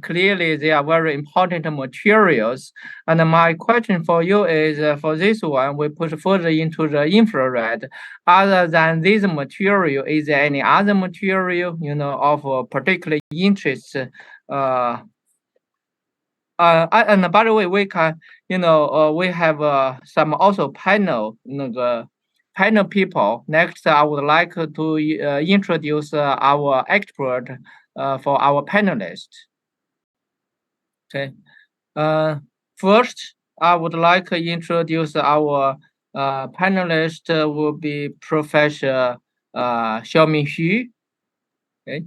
clearly, they are very important materials. And my question for you is, for this one, we push further into the infrared. Other than this material, is there any other material, of particular interest? And by the way, we can, we have some also panel, panel people. Next, I would like to introduce our expert for our panelists. Okay. First, I would like to introduce our panelist. Will be Professor Xiaoming Xu. Okay.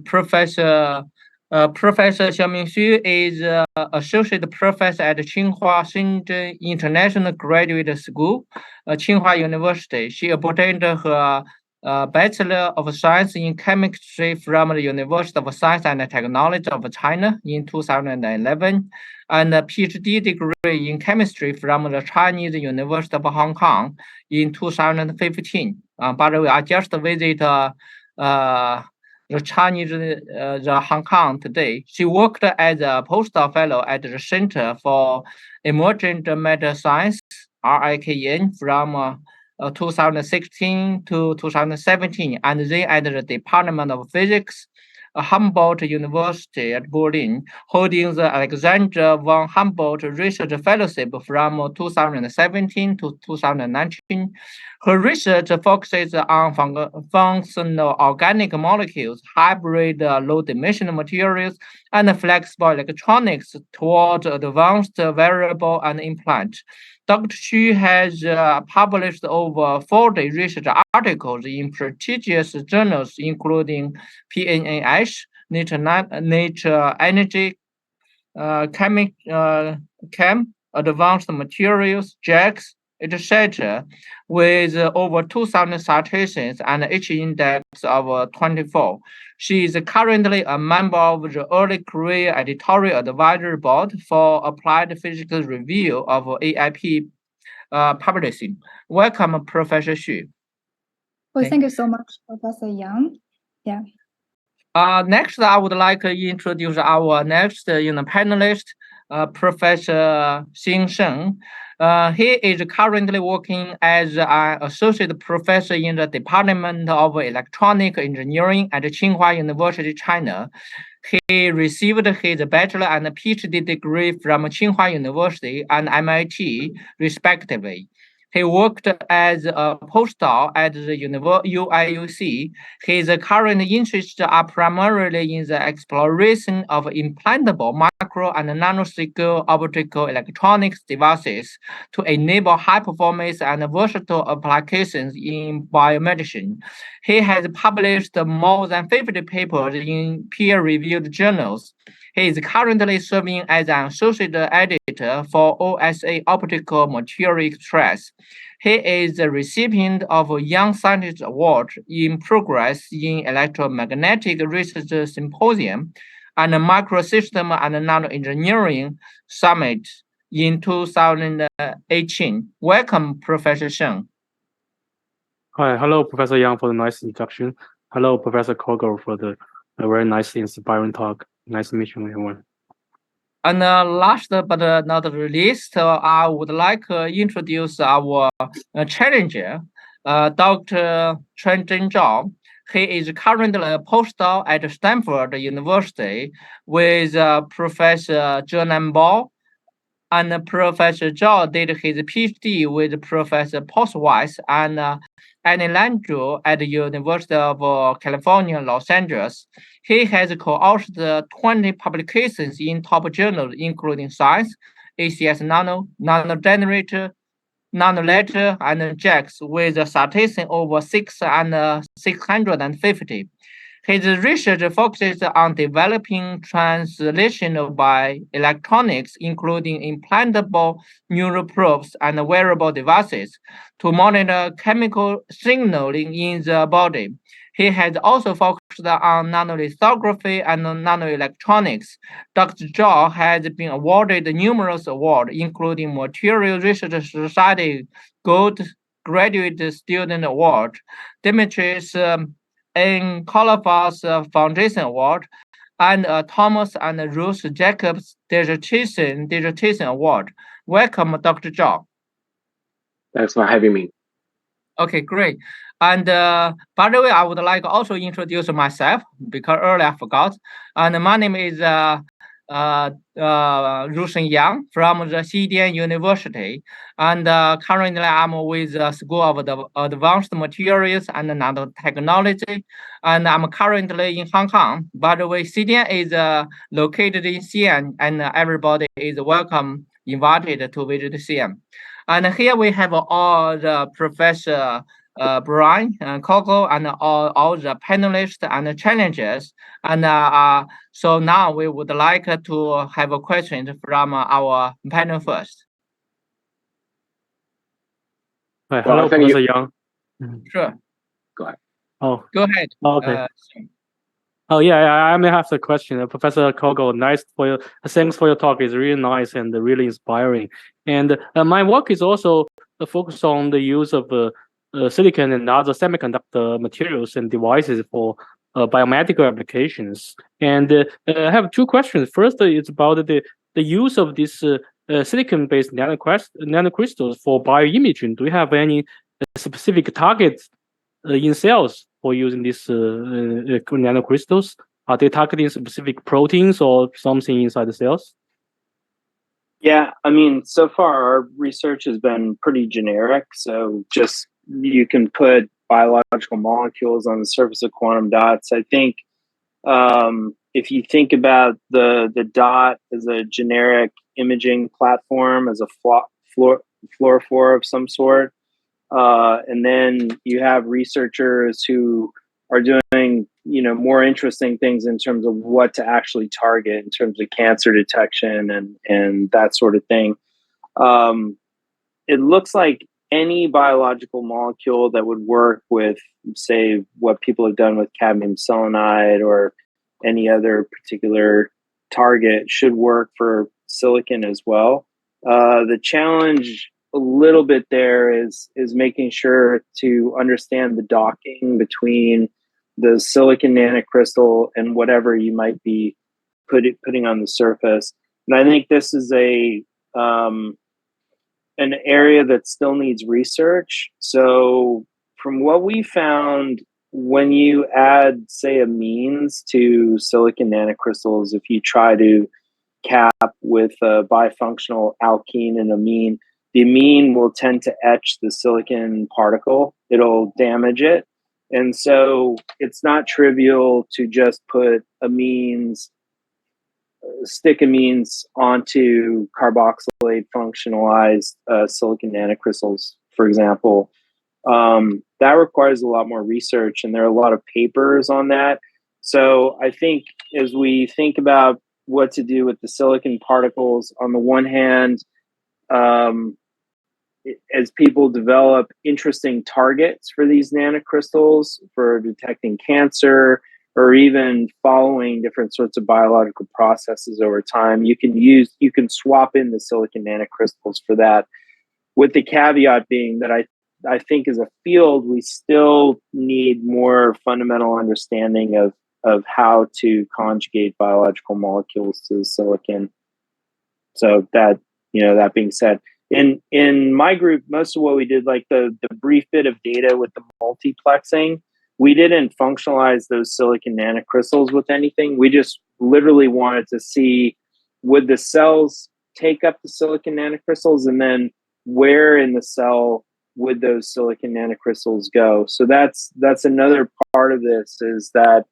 Professor Xiaoming Xu is associate professor at Tsinghua Shenzhen International Graduate School, Tsinghua University. She obtained her Bachelor of Science in Chemistry from the University of Science and Technology of China in 2011, and a PhD degree in chemistry from the Chinese University of Hong Kong in 2015. By the way, I just visited the Chinese, the Hong Kong today. She worked as a postdoc fellow at the Center for Emergent Matter Science, RIKN, from 2016 to 2017, and then at the Department of Physics, Humboldt University at Berlin, holding the Alexander von Humboldt Research Fellowship from 2017 to 2019. Her research focuses on functional organic molecules, hybrid low-dimensional materials, and flexible electronics toward advanced variable and implant. Dr. Xu has published over 40 research articles in prestigious journals, including PNAS, Nature Energy, Chem, Advanced Materials, JAX, etc., with over 2,000 citations and H index of 24. She is currently a member of the Early Career Editorial Advisory Board for Applied Physics Review of AIP Publishing. Welcome, Professor Xu. Well, thank you so much, Professor Yang. Yeah. Next, I would like to introduce our next panelist, Professor Xing Sheng. He is currently working as an associate professor in the Department of Electronic Engineering at Tsinghua University, China. He received his bachelor and PhD degree from Tsinghua University and MIT, respectively. He worked as a postdoc at the UIUC. His current interests are primarily in the exploration of implantable micro and nanoscale optical electronics devices to enable high performance and versatile applications in biomedicine. He has published more than 50 papers in peer-reviewed journals. He is currently serving as an associate editor for OSA Optical Material Express. He is the recipient of a Young Scientist Award in Progress in Electromagnetic Research Symposium and Microsystem and Nanoengineering Summit in 2018. Welcome, Professor Sheng. Hi, hello, Professor Yang, for the nice introduction. Hello, Professor Korgel, for the very nice, inspiring talk. Nice to meet you, everyone. And last but not least, I would like to introduce our challenger, Dr. Chunzhen Zhao. He is currently a postdoc at Stanford University with Professor Zhenan Bao. And Professor Zhao did his PhD with Professor Postweiss and Annie Landru at the University of California, Los Angeles. He has co-authored 20 publications in top journals, including Science, ACS Nano, Nanogenerator, Nanoletter, and JAX, with a citation over 650. His research focuses on developing translational bioelectronics, including implantable neural probes and wearable devices, to monitor chemical signaling in the body. He has also focused on nanolithography and nanoelectronics. Dr. Zhao has been awarded numerous awards, including Material Research Society Gold Graduate Student Award, Demetrius in Colorfast Foundation Award, and Thomas and Ruth Jacobs Dissertation Award. Welcome, Dr. Zhao. Thanks for having me. Okay, great. And by the way, I would like to also introduce myself because earlier I forgot. And my name is Rushen Yang from the CDN University. And currently I'm with the School of Advanced Materials and Nanotechnology. And I'm currently in Hong Kong. By the way, CDN is located in Xi'an, and everybody is welcome, invited to visit Xi'an. And here we have all the Professor Brian Korgel and all the panelists and challengers. And so now we would like to have a question from our panel first. Hi, hello, Professor Yang. Sure. Go ahead. Oh, go ahead. Okay. Oh yeah, I may have the question, Professor Korgel. Thanks for your talk. It's really nice and really inspiring. And my work is also focused on the use of silicon and other semiconductor materials and devices for biomedical applications. And I have two questions. First, it's about the use of this silicon-based nanocrystals for bioimaging. Do you have any specific targets in cells for using these nanocrystals? Are they targeting specific proteins or something inside the cells? Yeah, I mean, so far our research has been pretty generic. So just you can put biological molecules on the surface of quantum dots. I think if you think about the dot as a generic imaging platform, as a fluorophore of some sort, and then you have researchers who are doing, more interesting things in terms of what to actually target in terms of cancer detection and that sort of thing. it looks like any biological molecule that would work with, say, what people have done with cadmium selenide or any other particular target should work for silicon as well. The challenge a little bit there is making sure to understand the docking between the silicon nanocrystal and whatever you might be putting on the surface. And I think this is an area that still needs research. So from what we found, when you add, say, amines to silicon nanocrystals, if you try to cap with a bifunctional alkene and amine, the amine will tend to etch the silicon particle. It'll damage it. And so it's not trivial to just put amines, stick amines onto carboxylate functionalized silicon nanocrystals, for example. That requires a lot more research, and there are a lot of papers on that. So I think as we think about what to do with the silicon particles, on the one hand, as people develop interesting targets for these nanocrystals for detecting cancer or even following different sorts of biological processes over time, you can swap in the silicon nanocrystals for that, with the caveat being that I think as a field, we still need more fundamental understanding of how to conjugate biological molecules to the silicon. So that being said, in my group, most of what we did, like the brief bit of data with the multiplexing, we didn't functionalize those silicon nanocrystals with anything. We just literally wanted to see, would the cells take up the silicon nanocrystals, and then where in the cell would those silicon nanocrystals go? So that's another part of this, is that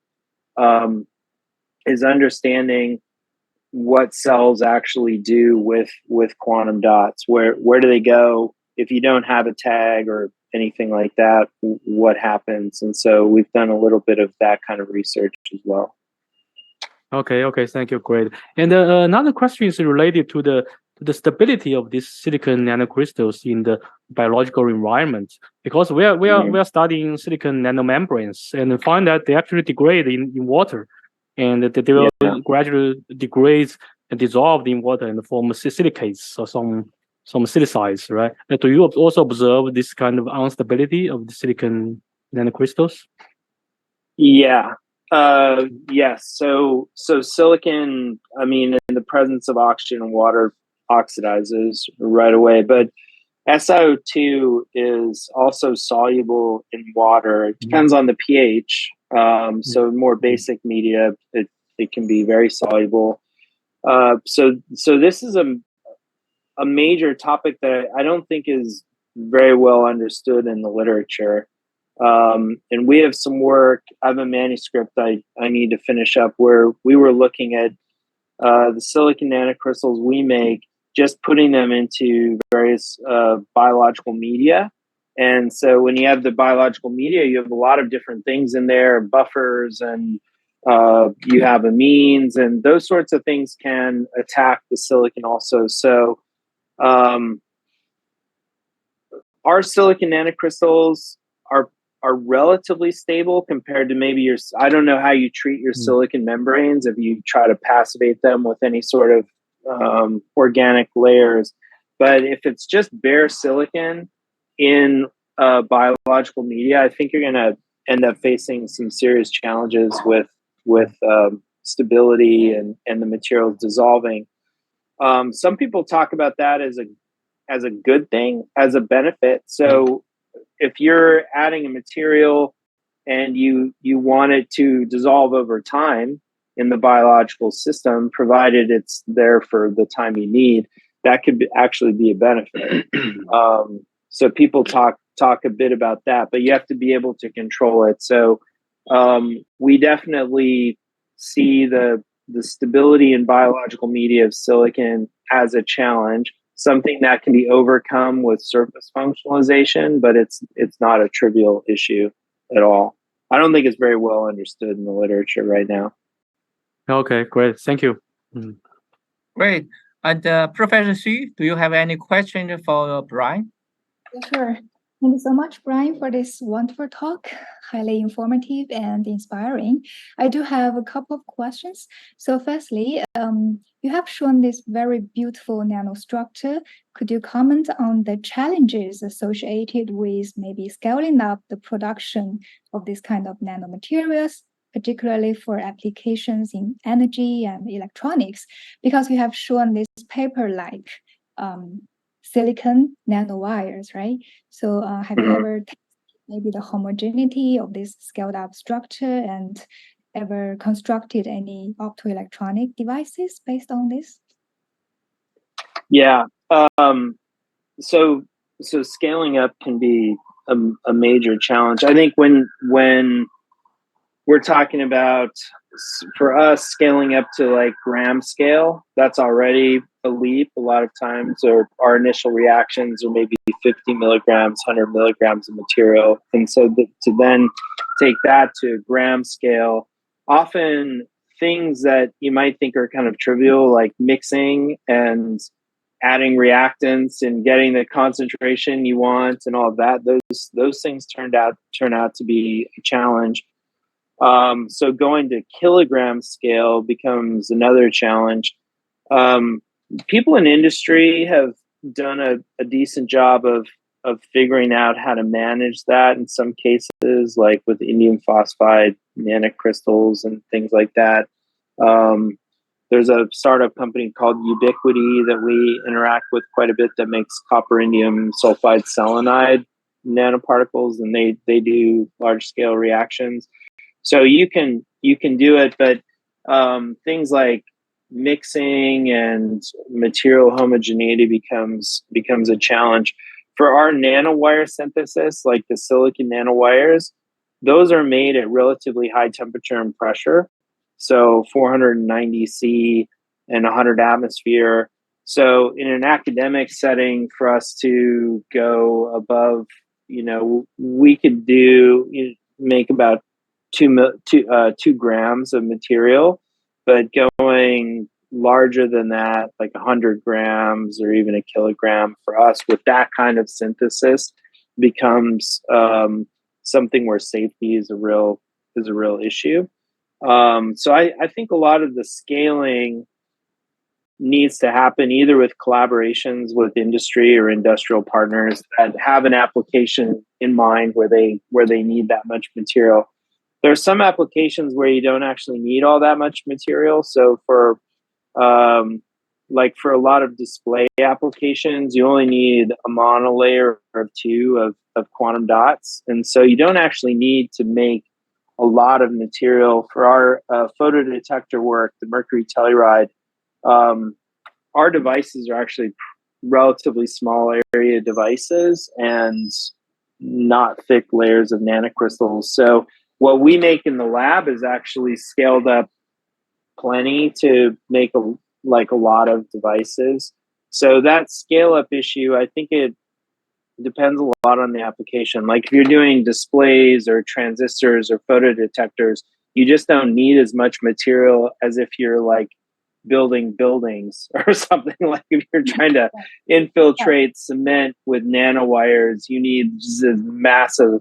is understanding what cells actually do with quantum dots. Where do they go if you don't have a tag or anything like that? What happens? And so we've done a little bit of that kind of research as well. Okay, thank you, great. And another question is related to the stability of these silicon nanocrystals in the biological environment, because we are studying silicon nanomembranes and find that they actually degrade in water, and they will gradually degrade and dissolve in water and form silicates or some silicides, right? Do you also observe this kind of instability of the silicon nanocrystals? Yeah. Yes. So silicon, I mean, in the presence of oxygen and water, oxidizes right away, but SiO2 is also soluble in water. It depends on the pH. So more basic media, it can be very soluble. So this is a major topic that I don't think is very well understood in the literature. And we have some work. I have a manuscript I need to finish up, where we were looking at the silicon nanocrystals we make, just putting them into various biological media. And so when you have the biological media, you have a lot of different things in there, buffers, and you have amines, and those sorts of things can attack the silicon also. So our silicon nanocrystals are relatively stable compared to maybe I don't know how you treat your silicon membranes, if you try to passivate them with any sort of organic layers. But if it's just bare silicon in biological media, I think you're going to end up facing some serious challenges with stability and the materials dissolving. Some people talk about that as a good thing, as a benefit. So if you're adding a material and you want it to dissolve over time in the biological system, provided it's there for the time you need, that could actually be a benefit. So people talk a bit about that, but you have to be able to control it. So we definitely see the stability in biological media of silicon as a challenge, something that can be overcome with surface functionalization, but it's not a trivial issue at all. I don't think it's very well understood in the literature right now. Okay, great. Thank you. Great. And Professor Xu, do you have any questions for Brian? Sure. Thank you so much, Brian, for this wonderful talk. Highly informative and inspiring. I do have a couple of questions. So firstly, you have shown this very beautiful nanostructure. Could you comment on the challenges associated with maybe scaling up the production of this kind of nanomaterials, particularly for applications in energy and electronics? Because you have shown this paper-like silicon nanowires, right? So have you ever tested maybe the homogeneity of this scaled up structure and ever constructed any optoelectronic devices based on this? Yeah. So scaling up can be a major challenge. I think when we're talking about, for us, scaling up to like gram scale, that's already a leap. A lot of times, or our initial reactions are maybe 50 milligrams, 100 milligrams of material. And so to then take that to gram scale, often things that you might think are kind of trivial, like mixing and adding reactants and getting the concentration you want and all of that, those things turn out to be a challenge. So going to kilogram scale becomes another challenge. People in industry have done a decent job of figuring out how to manage that in some cases, like with indium phosphide nanocrystals and things like that. There's a startup company called Ubiquity that we interact with quite a bit that makes copper indium sulfide selenide nanoparticles, and they do large scale reactions. So you can do it, but things like mixing and material homogeneity becomes a challenge. For our nanowire synthesis, like the silicon nanowires, those are made at relatively high temperature and pressure, so 490 C and 100 atmosphere. So in an academic setting, for us to go above, we could make about 2 grams of material, but going larger than that, like 100 grams or even a kilogram, for us with that kind of synthesis becomes something where safety is a real issue. So I think a lot of the scaling needs to happen either with collaborations with industry or industrial partners that have an application in mind where they need that much material. There are some applications where you don't actually need all that much material. So for for a lot of display applications, you only need a monolayer or two of quantum dots. And so you don't actually need to make a lot of material. For our photodetector work, the mercury telluride, our devices are actually relatively small area devices and not thick layers of nanocrystals. So what we make in the lab is actually scaled up plenty to make a lot of devices. So that scale up issue, I think it depends a lot on the application. Like if you're doing displays or transistors or photodetectors, you just don't need as much material as if you're like building buildings or something. Like if you're trying to infiltrate cement with nanowires, you need just a massive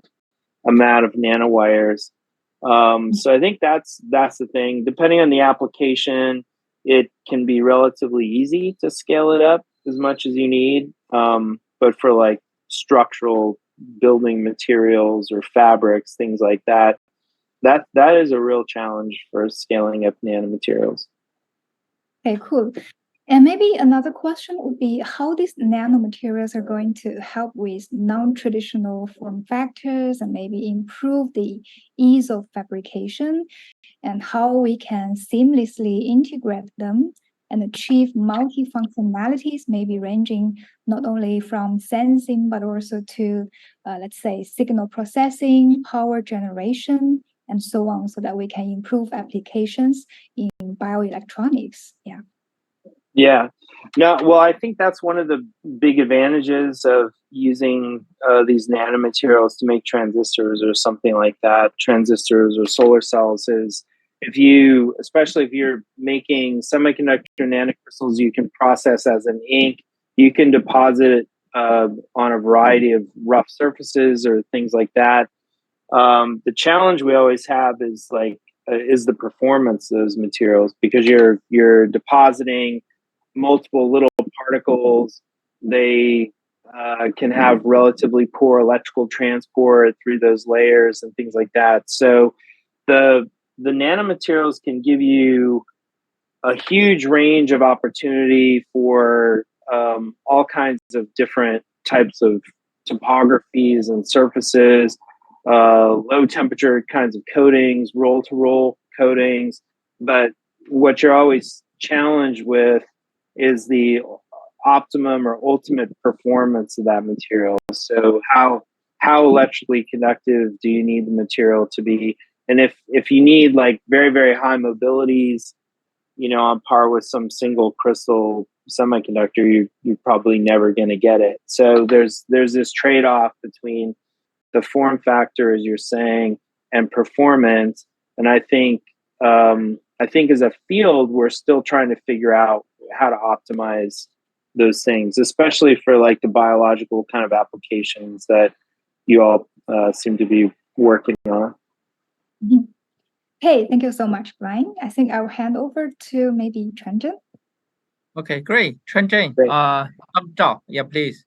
amount of nanowires. So I think that's the thing. Depending on the application, it can be relatively easy to scale it up as much as you need. But for like structural building materials or fabrics, things like that is a real challenge for scaling up nanomaterials. Okay, cool. And maybe another question would be how these nanomaterials are going to help with non-traditional form factors and maybe improve the ease of fabrication, and how we can seamlessly integrate them and achieve multi-functionalities, maybe ranging not only from sensing, but also to, let's say, signal processing, power generation, and so on, so that we can improve applications in bioelectronics. Yeah. Yeah. No, well, I think that's one of the big advantages of using these nanomaterials to make transistors or something like that, transistors or solar cells, is especially if you're making semiconductor nanocrystals, you can process as an ink. You can deposit it on a variety of rough surfaces or things like that. The challenge we always have is the performance of those materials, because you're depositing multiple little particles. They can have relatively poor electrical transport through those layers and things like that. So the nanomaterials can give you a huge range of opportunity for all kinds of different types of topographies and surfaces, low temperature kinds of coatings, roll to roll coatings. But what you're always challenged with is the optimum or ultimate performance of that material. So how electrically conductive do you need the material to be? And if you need like very, very high mobilities, on par with some single crystal semiconductor, you're probably never going to get it. So there's this trade-off between the form factor, as you're saying, and performance. And I think as a field, we're still trying to figure out how to optimize those things, especially for like the biological kind of applications that you all seem to be working on. Mhm. Hey, thank you so much, Brian. I think I'll hand over to maybe Chuanzhen. Okay, great. Chuanzhen, Great. yeah, please.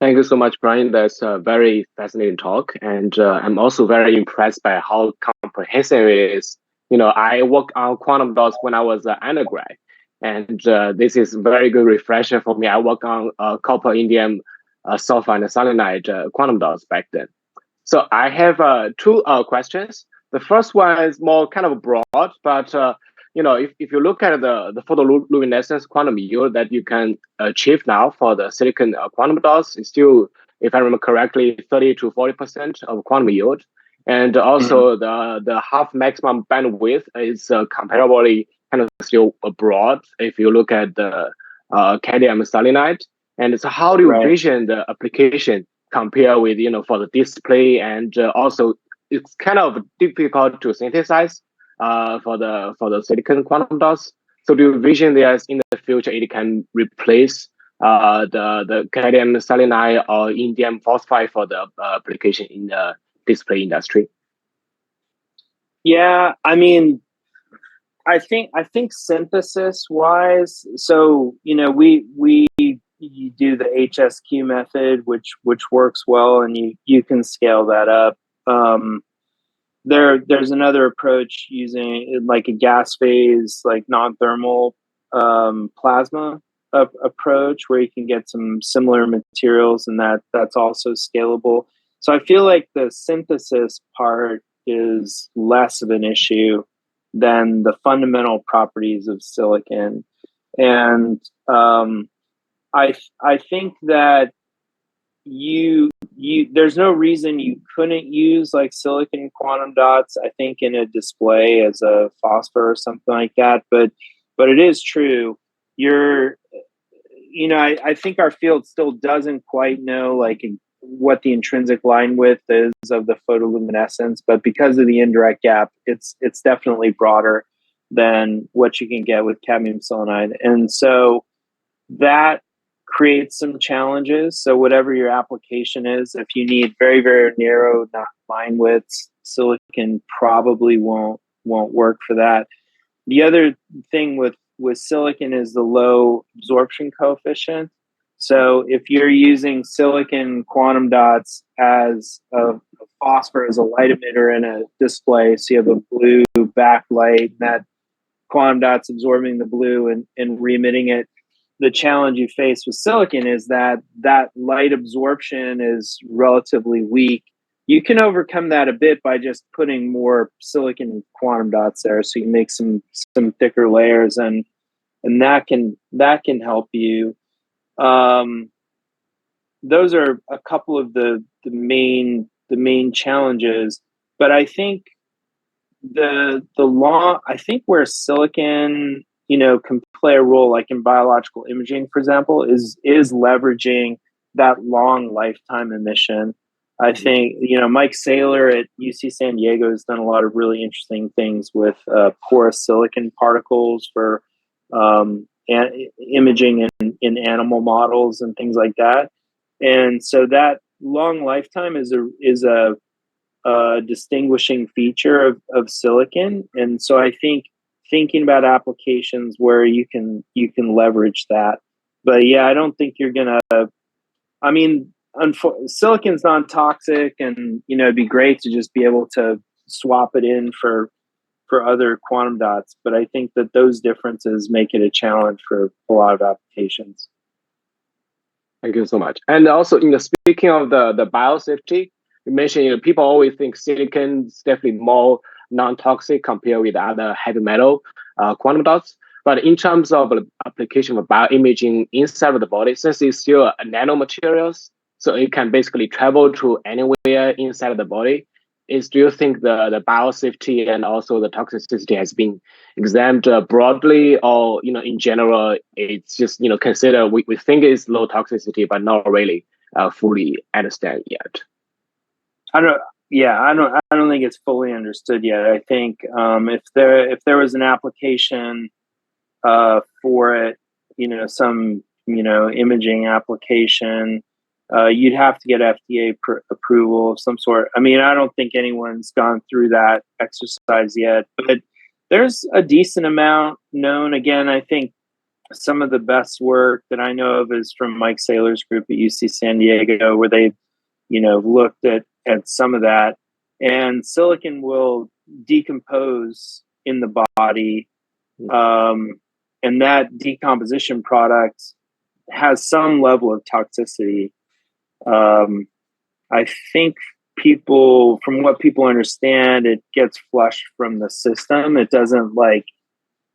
Thank you so much, Brian. That's a very fascinating talk. And I'm also very impressed by how comprehensive it is. I worked on quantum dots when I was an undergrad. And this is a very good refresher for me. I worked on copper, indium, sulfur, and selenide quantum dots back then. So I have two questions. The first one is more kind of broad, but if you look at the photoluminescence quantum yield that you can achieve now for the silicon quantum dots, it's still, if I remember correctly, 30 to 40% of quantum yield. And also the half maximum bandwidth is comparably kind of still broad if you look at the cadmium selenide. And so how do you envision the application compare with, for the display, and also it's kind of difficult to synthesize for the silicon quantum dots. So do you envision that in the future it can replace the cadmium selenide or indium phosphide for the application in the display industry? Yeah, I mean, I think synthesis wise, so we do the HSQ method, which works well, and you can scale that up. There's another approach using like a gas phase, like non-thermal plasma approach, where you can get some similar materials, and that's also scalable. So I feel like the synthesis part is less of an issue than the fundamental properties of silicon. And I think that there's no reason you couldn't use like silicon quantum dots, I think, in a display as a phosphor or something like that. But it is true. I think our field still doesn't quite know like what the intrinsic line width is of the photoluminescence, but because of the indirect gap, it's definitely broader than what you can get with cadmium selenide. And so that creates some challenges. So whatever your application is, if you need very, very narrow line widths, silicon probably won't work for that. The other thing with silicon is the low absorption coefficient. So if you're using silicon quantum dots as a phosphor as a light emitter in a display, so you have a blue backlight, and that quantum dot's absorbing the blue and re-emitting it, the challenge you face with silicon is that light absorption is relatively weak. You can overcome that a bit by just putting more silicon quantum dots there, so you make some thicker layers, and that can help you. Those are a couple of the main challenges, but I think I think where silicon can play a role, like in biological imaging, for example, is leveraging that long lifetime emission. I think, Mike Saylor at UC San Diego has done a lot of really interesting things with porous silicon particles for imaging in animal models and things like that. And so that long lifetime is a distinguishing feature of silicon. And so I think thinking about applications where you can leverage that. But yeah, I don't think you're gonna. I mean, silicon's non-toxic, and it'd be great to just be able to swap it in for other quantum dots. But I think that those differences make it a challenge for a lot of applications. Thank you so much. And also, speaking of the biosafety, you mentioned, people always think silicon is definitely more non-toxic compared with other heavy metal quantum dots. But in terms of the application of bioimaging inside of the body, since it's still a nanomaterials, so it can basically travel to anywhere inside of the body. Do you think the biosafety and also the toxicity has been examined broadly, or in general, it's just consider we think it's low toxicity, but not really fully understand yet? I don't think it's fully understood yet. I think if there was an application for it, some imaging application, you'd have to get FDA approval of some sort. I mean, I don't think anyone's gone through that exercise yet, but there's a decent amount known. Again, I think some of the best work that I know of is from Mike Saylor's group at UC San Diego, where they, looked at some of that. And silicon will decompose in the body, and that decomposition product has some level of toxicity. I think from what people understand, it gets flushed from the system. It doesn't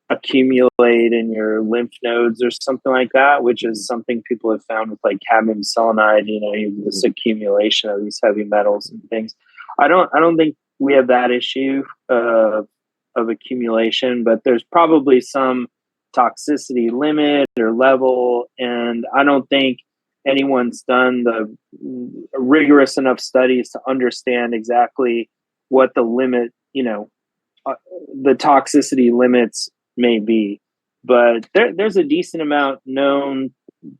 accumulate in your lymph nodes or something like that, which is something people have found with cadmium selenide, this accumulation of these heavy metals and things. I don't think we have that issue of accumulation, but there's probably some toxicity limit or level, and I don't think anyone's done the rigorous enough studies to understand exactly what the limit, the toxicity limits may be. But there's a decent amount known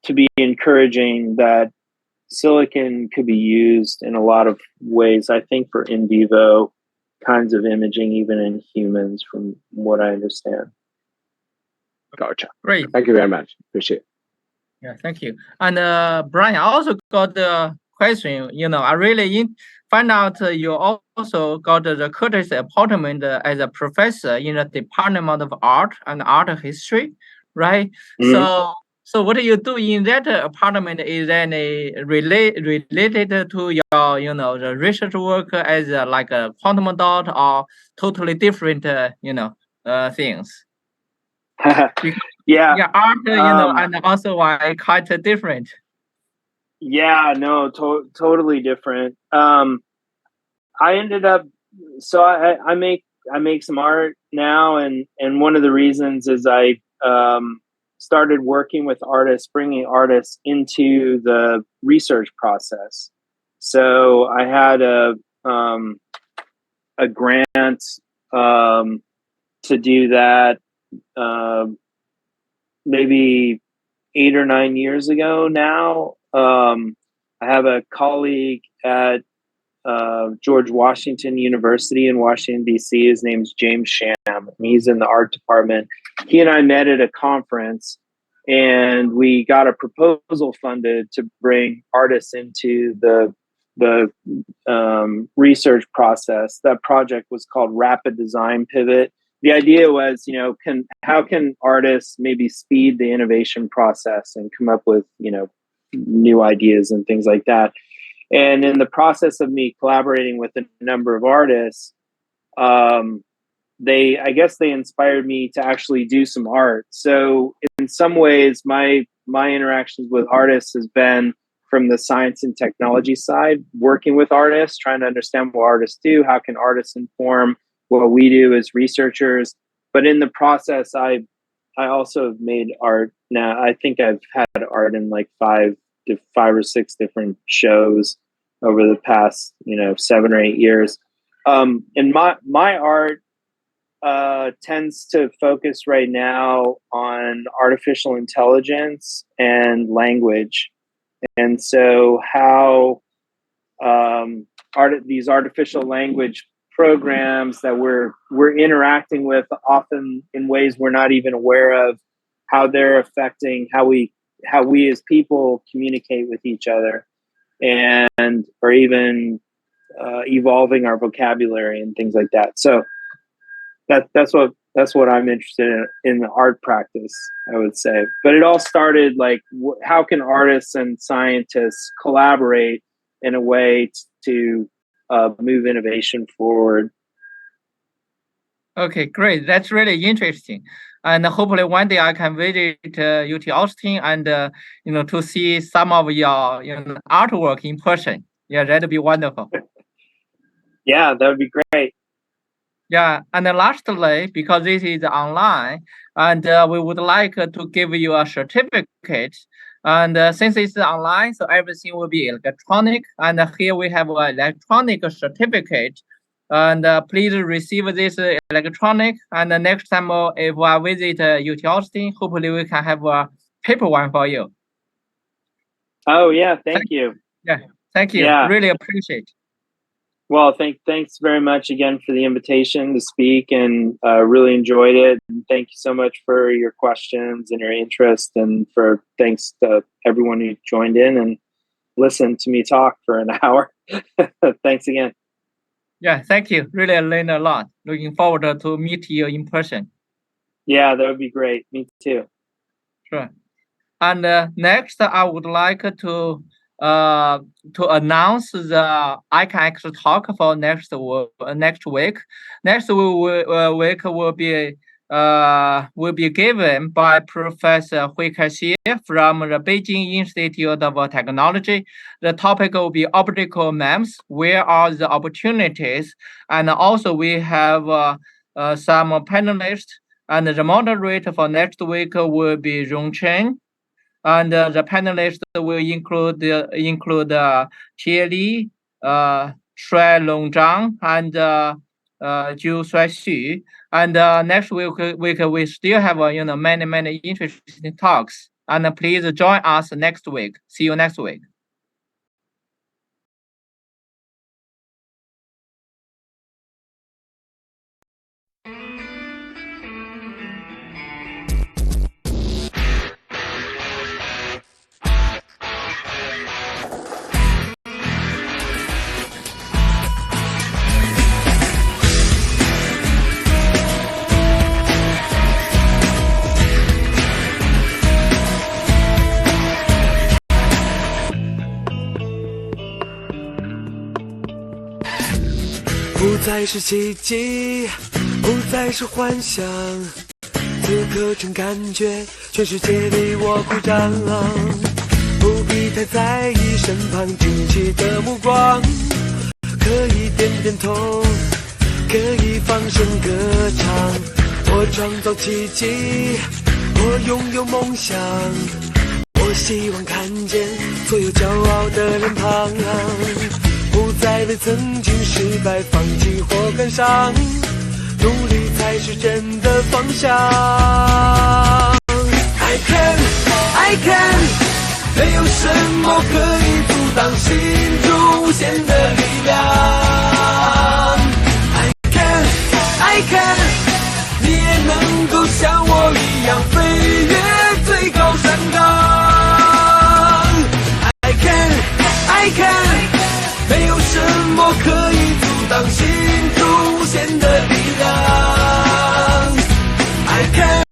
to be encouraging that silicon could be used in a lot of ways, I think, for in vivo kinds of imaging, even in humans, from what I understand. Gotcha. Great. Thank you very much. Appreciate it. Yeah, thank you. And Brian, I also got the question. I really find out you also got the courtesy appointment as a professor in the Department of Art and Art History, right? Mm-hmm. So what do you do in that apartment? Is any related to your, the research work as like a quantum dot, or totally different, things? Yeah, art, and also why quite different. Yeah, no, totally different. I ended up, so I make some art now, and one of the reasons is I started working with artists, bringing artists into the research process. So I had a grant to do that maybe 8 or 9 years ago now. I have a colleague at George Washington University in Washington, D.C. His name's James Sham, and he's in the art department. He and I met at a conference, and we got a proposal funded to bring artists into the research process. That project was called Rapid Design Pivot. The idea was, how can artists maybe speed the innovation process and come up with, new ideas and things like that. And in the process of me collaborating with a number of artists, I guess they inspired me to actually do some art. So in some ways, my interactions with artists has been from the science and technology side, working with artists, trying to understand what artists do, how can artists inform what we do as researchers. But in the process, I also have made art. Now I think I've had art in like 5 or 6 different shows. over the past 7 or 8 years. And my art tends to focus right now on artificial intelligence and language, and so how these artificial language programs that we're interacting with, often in ways we're not even aware of, how they're affecting how we as people communicate with each other, and or even evolving our vocabulary and things like that. So that's what I'm interested in the art practice, I would say. But it all started like, how can artists and scientists collaborate in a way to move innovation forward? Okay, great. That's really interesting. And hopefully one day I can visit UT Austin and to see some of your artwork in person. Yeah, that'd be wonderful. Yeah, that would be great. Yeah, and then lastly, because this is online, and we would like to give you a certificate. And since it's online, so everything will be electronic. And here we have an electronic certificate. And please receive this electronic. And the next time if I visit UT Austin, hopefully we can have a paper one for you. Oh yeah, thank you. Yeah, thank you. Yeah. Really appreciate. Well, thanks very much again for the invitation to speak, and really enjoyed it. And thank you so much for your questions and your interest, and thanks to everyone who joined in and listened to me talk for an hour. Thanks again. Yeah, thank you. Really, I learned a lot. Looking forward to meet you in person. Yeah, that would be great. Me too. Sure. And next, I would like to announce the iCANX talk for next week. Next week will be given by Professor Hui Kaxie from the Beijing Institute of Technology. The topic will be optical MEMS. Where are the opportunities? And also we have some panelists. And the moderator for next week will be Rong Chen. And the panelists will include Tie Li, Shui Long Zhang, and Zhu Shui Xu. And next week we still have many interesting talks. And please join us next week. See you next week.不再是奇迹，不再是幻想，此刻真感觉全世界为我鼓掌，不必太在意身旁惊奇的目光，可以点点头，可以放声歌唱。我创造奇迹，我拥有梦想，我希望看见所有骄傲的脸庞，不再为曾经失败放弃或感伤，努力才是真的方向。I can， 没有什么可以阻挡心中无限的力量。I can， 你也能够像我一样飞越最高山岗。I can。没有什么可以阻挡心中无限的力量。I can，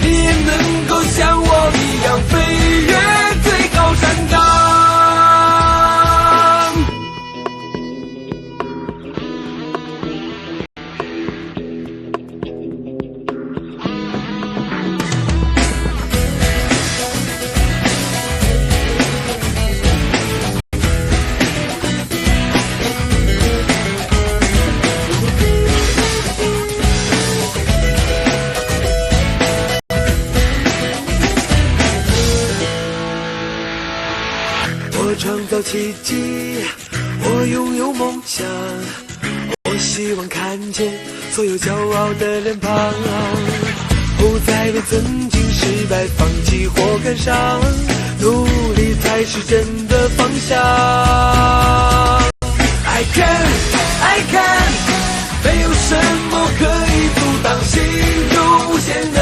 你也能够像我一样飞越最高我创造奇迹，我拥有梦想，我希望看见所有骄傲的脸庞，不再为曾经失败放弃或感伤，努力才是真的方向。I can， 没有什么可以阻挡心中无限的